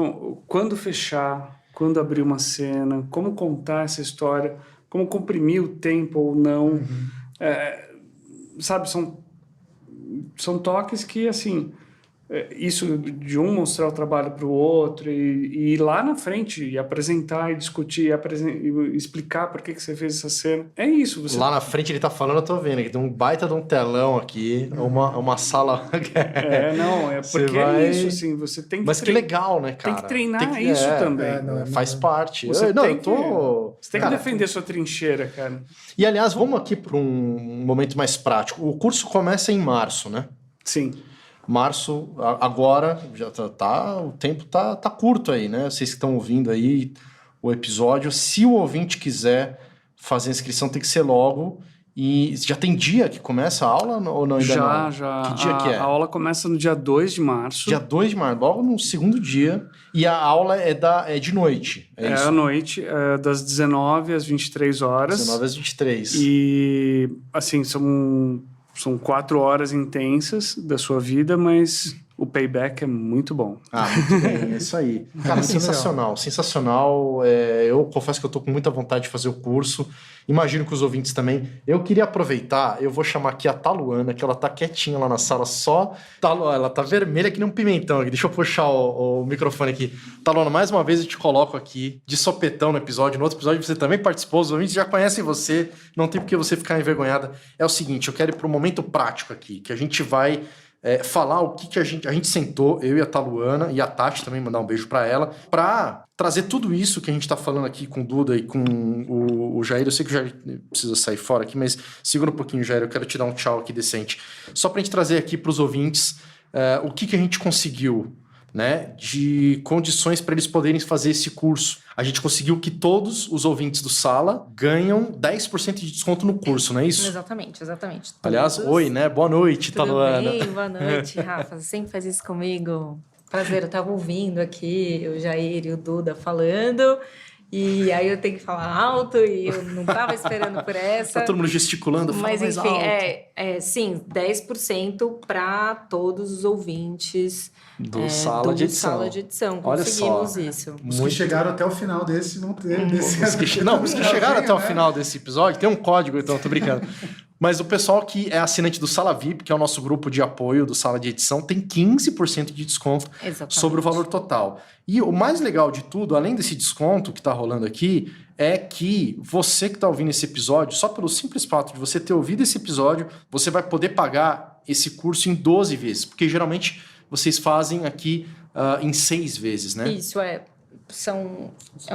quando fechar, quando abrir uma cena, como contar essa história, como comprimir o tempo ou não. Sabe, são toques que, assim, isso de um mostrar o trabalho para o outro e ir lá na frente e apresentar e discutir e explicar por que você fez essa cena. É isso. Lá na frente ele tá falando, eu tô vendo que tem um baita de um telão aqui, uma sala... Porque é isso, assim, você tem que... Mas que legal, né, cara? Tem que treinar isso também. Faz parte. Você tem que defender sua trincheira, cara. E, aliás, vamos aqui para um momento mais prático. O curso começa em março, né? Sim. Março, agora, já o tempo tá curto aí, né? Vocês que estão ouvindo aí o episódio, se o ouvinte quiser fazer a inscrição, tem que ser logo. E já tem dia que começa a aula ou não? Ainda não? Já. Que dia que é? A aula começa no dia 2 de março. Dia 2 de março, logo no segundo dia. E a aula é de noite, é isso? À noite, das 19 às 23 horas. 19 às 23. E, assim, são 4 horas intensas da sua vida, mas o payback é muito bom. Muito bem, é isso aí. Cara, sensacional. Eu confesso que eu tô com muita vontade de fazer o curso. Imagino que os ouvintes também. Eu queria aproveitar, eu vou chamar aqui a Taluana, que ela tá quietinha lá na sala só. Ela tá vermelha que nem um pimentão aqui. Deixa eu puxar o microfone aqui. Taluana, mais uma vez eu te coloco aqui de sopetão no episódio. No outro episódio você também participou, os ouvintes já conhecem você, não tem por que você ficar envergonhada. É o seguinte, eu quero ir para um momento prático aqui, que a gente vai falar o que a gente sentou, eu e a Taluana, e a Tati também, mandar um beijo para ela, para trazer tudo isso que a gente tá falando aqui com o Duda e com o Jair. Eu sei que o Jair precisa sair fora aqui, mas segura um pouquinho, Jair, eu quero te dar um tchau aqui decente. Só pra gente trazer aqui pros ouvintes o que a gente conseguiu, né, de condições para eles poderem fazer esse curso. A gente conseguiu que todos os ouvintes do Sala ganham 10% de desconto no curso, não é isso? Exatamente. Aliás, todos. Oi, né? Boa noite, Taluana. Tudo bem? Boa noite, Rafa. Você sempre faz isso comigo. Prazer, eu tava ouvindo aqui o Jair e o Duda falando, e aí eu tenho que falar alto, e eu não tava esperando por essa. Tá todo mundo gesticulando, fala mas mais enfim, alto. Sim, 10% para todos os ouvintes do Sala de Edição. Sala de Edição. Olha Conseguimos só. isso. Os que chegaram até o final desse vão ter... Os que chegaram até o final desse episódio, tem um código, então, tô brincando. Mas o pessoal que é assinante do Sala VIP, que é o nosso grupo de apoio do Sala de Edição, tem 15% de desconto sobre o valor total. E o mais legal de tudo, além desse desconto que está rolando aqui, é que você que está ouvindo esse episódio, só pelo simples fato de você ter ouvido esse episódio, você vai poder pagar esse curso em 12 vezes, porque geralmente vocês fazem aqui em 6 vezes, né? Isso, é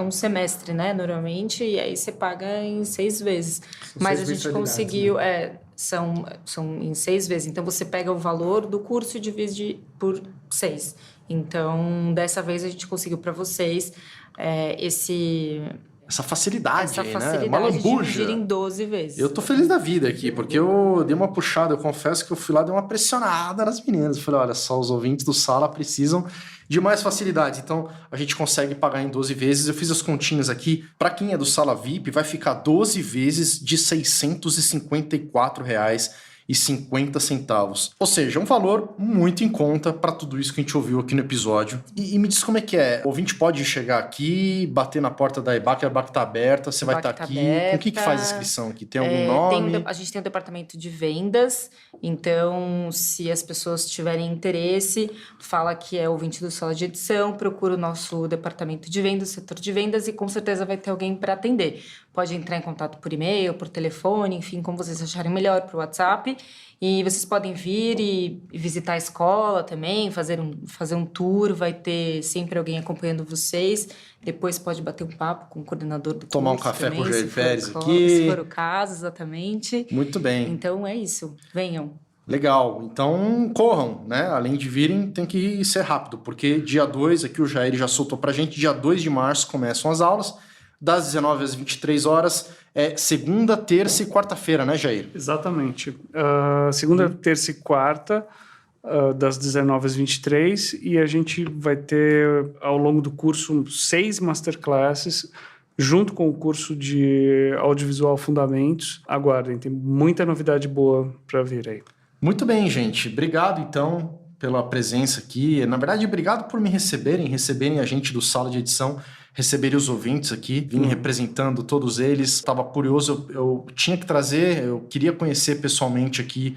um semestre, né, normalmente, e aí você paga em 6 vezes. Mas a gente conseguiu, né? São em 6 vezes. Então, você pega o valor do curso e divide por 6. Então, dessa vez a gente conseguiu para vocês essa facilidade aí, né? Uma lambuja. De dividir em 12 vezes. Eu tô feliz da vida aqui, porque eu dei uma puxada, eu confesso que eu fui lá, dei uma pressionada nas meninas. Eu falei, olha só, os ouvintes do Sala precisam de mais facilidade. Então, a gente consegue pagar em 12 vezes. Eu fiz as continhas aqui. Para quem é do Sala VIP, vai ficar 12 vezes de R$ 654,50. Ou seja, um valor muito em conta para tudo isso que a gente ouviu aqui no episódio. E me diz como é que é. O ouvinte pode chegar aqui, bater na porta da EBAC, a EBAC está aberta, você vai estar aqui. Com o que faz a inscrição aqui? Tem algum nome? A gente tem o departamento de vendas, então se as pessoas tiverem interesse, fala que é ouvinte do Sala de Edição, procura o nosso departamento de vendas, setor de vendas, e com certeza vai ter alguém para atender. Pode entrar em contato por e-mail, por telefone, enfim, como vocês acharem melhor, por WhatsApp. E vocês podem vir e visitar a escola também, fazer um tour, vai ter sempre alguém acompanhando vocês. Depois pode bater um papo com o coordenador do curso. Tomar um café também, com o Jair Pérez aqui. Se for o caso, exatamente. Muito bem. Então é isso, venham. Legal, então corram, né? Além de virem, tem que ser rápido, porque dia 2, aqui o Jair já soltou pra gente, dia 2 de março começam as aulas, das 19 às 23 horas, segunda, terça e quarta-feira, né, Jair? Exatamente. Segunda, terça e quarta, das 19 às 23, e a gente vai ter, ao longo do curso, 6 masterclasses, junto com o curso de Audiovisual Fundamentos. Aguardem, tem muita novidade boa para vir aí. Muito bem, gente. Obrigado, então, pela presença aqui. Na verdade, obrigado por me receberem a gente do Sala de Edição, receberem os ouvintes aqui, vim representando todos eles. Estava curioso, eu tinha que trazer, eu queria conhecer pessoalmente aqui,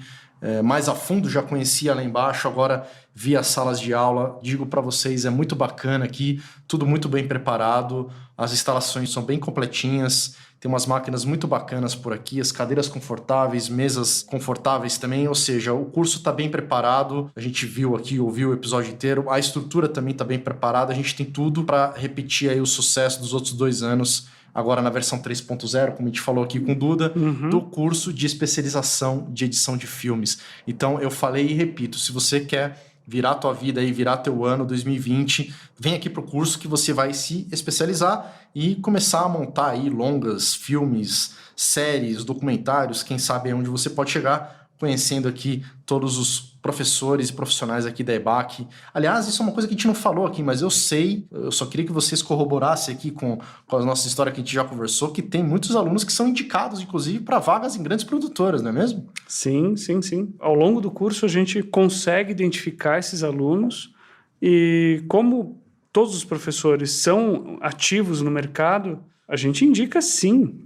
mais a fundo, já conhecia lá embaixo, agora vi as salas de aula. Digo para vocês, é muito bacana aqui, tudo muito bem preparado, as instalações são bem completinhas, tem umas máquinas muito bacanas por aqui, as cadeiras confortáveis, mesas confortáveis também, ou seja, o curso está bem preparado, a gente viu aqui, ouviu o episódio inteiro, a estrutura também está bem preparada, a gente tem tudo para repetir aí o sucesso dos outros 2 anos, agora na versão 3.0, como a gente falou aqui com o Duda, do curso de especialização de edição de filmes. Então, eu falei e repito, se você quer virar a tua vida aí, virar teu ano 2020, vem aqui pro curso que você vai se especializar e começar a montar aí longas, filmes, séries, documentários, quem sabe é onde você pode chegar, conhecendo aqui todos os professores e profissionais aqui da EBAC. Aliás, isso é uma coisa que a gente não falou aqui, mas eu sei, eu só queria que vocês corroborassem aqui com a nossa história que a gente já conversou, que tem muitos alunos que são indicados, inclusive, para vagas em grandes produtoras, não é mesmo? Sim, sim, sim. Ao longo do curso, a gente consegue identificar esses alunos e, como todos os professores são ativos no mercado, a gente indica sim.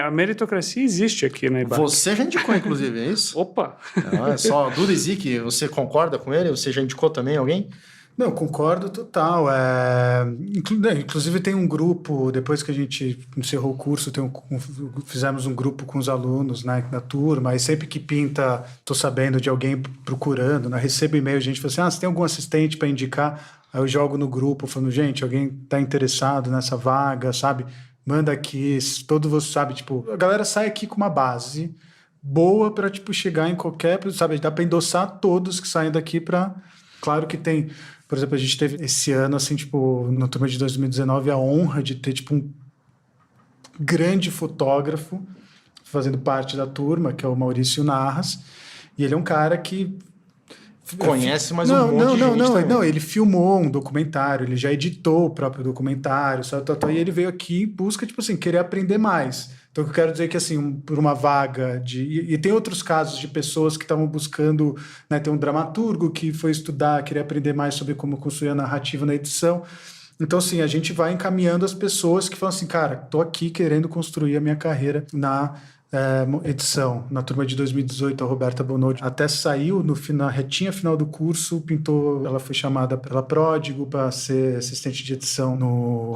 A meritocracia existe aqui na EBAC. Você já indicou, inclusive, é isso? Opa! Não, é só Duda e Zic, você concorda com ele? Você já indicou também alguém? Não, concordo total. Inclusive tem um grupo, depois que a gente encerrou o curso, fizemos um grupo com os alunos, né, da turma, e sempre que pinta, estou sabendo de alguém procurando, né, recebo e-mail, a gente fala assim, você tem algum assistente para indicar? Aí eu jogo no grupo, falando, gente, alguém está interessado nessa vaga, sabe? Manda aqui, todo você sabe, tipo, a galera sai aqui com uma base boa para, tipo, chegar em qualquer, sabe, dá para endossar todos que saem daqui para, claro que tem, por exemplo, a gente teve esse ano, assim, tipo, no turma de 2019, a honra de ter, tipo, um grande fotógrafo fazendo parte da turma, que é o Maurício Narras, e ele é um cara que conhece, mas um monte de gente Não, ele filmou um documentário, ele já editou o próprio documentário, sabe, e ele veio aqui em busca, tipo assim, querer aprender mais. Então, eu quero dizer que, assim, por uma vaga e tem outros casos de pessoas que estavam buscando, né, tem um dramaturgo que foi estudar, queria aprender mais sobre como construir a narrativa na edição. Então, assim, a gente vai encaminhando as pessoas que falam assim, cara, tô aqui querendo construir a minha carreira na edição. Na turma de 2018, a Roberta Bonodi até saiu na retinha final do curso, pintou, ela foi chamada pela Pródigo para ser assistente de edição no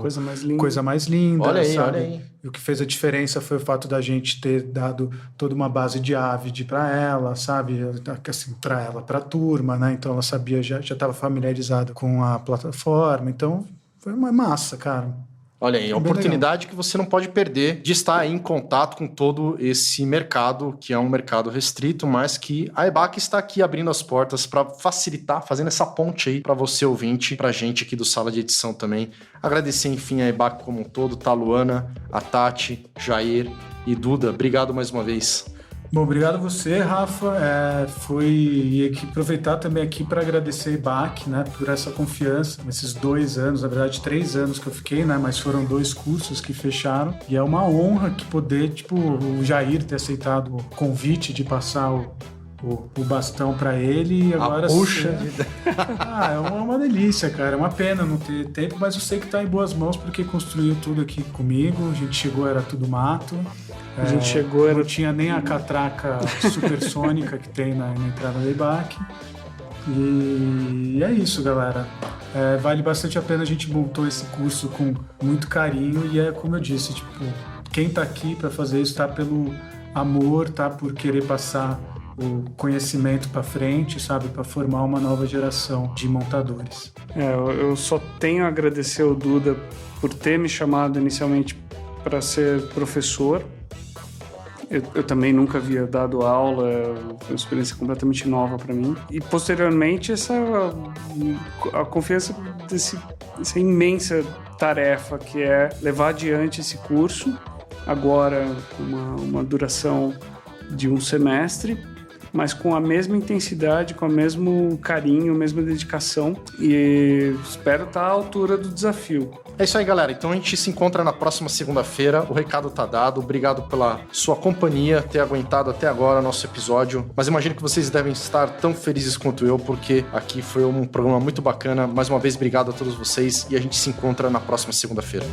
Coisa Mais Linda. Olha aí, sabe? olha aí. E o que fez a diferença foi o fato da gente ter dado toda uma base de Avid para ela, sabe? Assim, para a turma, né? Então ela sabia, já estava familiarizada com a plataforma. Então foi uma massa, cara. Olha aí, a oportunidade que você não pode perder de estar aí em contato com todo esse mercado, que é um mercado restrito, mas que a EBAC está aqui abrindo as portas para facilitar, fazendo essa ponte aí para você ouvinte, para a gente aqui do Sala de Edição também. Agradecer, enfim, a EBAC como um todo, tá, Luana, a Tati, Jair e Duda. Obrigado mais uma vez. Bom, obrigado a você, Rafa. E aproveitar também aqui para agradecer a EBAC, né, por essa confiança nesses 2 anos, na verdade 3 anos que eu fiquei, né, mas foram 2 cursos que fecharam. E é uma honra que poder, o Jair ter aceitado o convite de passar o bastão para ele. E agora, puxa. É uma delícia, cara. É uma pena não ter tempo, mas eu sei que tá em boas mãos porque construiu tudo aqui comigo. A gente chegou, era tudo mato. A gente chegou, não tinha nem a catraca supersônica que tem na entrada da EBAC. E é isso, galera. Vale bastante a pena. A gente montou esse curso com muito carinho e como eu disse, quem tá aqui para fazer isso tá pelo amor, tá por querer passar o conhecimento para frente, sabe, para formar uma nova geração de montadores. Eu só tenho a agradecer ao Duda por ter me chamado inicialmente para ser professor. Eu também nunca havia dado aula, foi uma experiência completamente nova para mim. E posteriormente a confiança dessa imensa tarefa que é levar adiante esse curso, agora uma duração de 1 semestre, mas com a mesma intensidade, com o mesmo carinho, a mesma dedicação, e espero estar à altura do desafio. É isso aí, galera. Então a gente se encontra na próxima segunda-feira. O recado tá dado. Obrigado pela sua companhia, ter aguentado até agora o nosso episódio. Mas imagino que vocês devem estar tão felizes quanto eu, porque aqui foi um programa muito bacana. Mais uma vez, obrigado a todos vocês e a gente se encontra na próxima segunda-feira.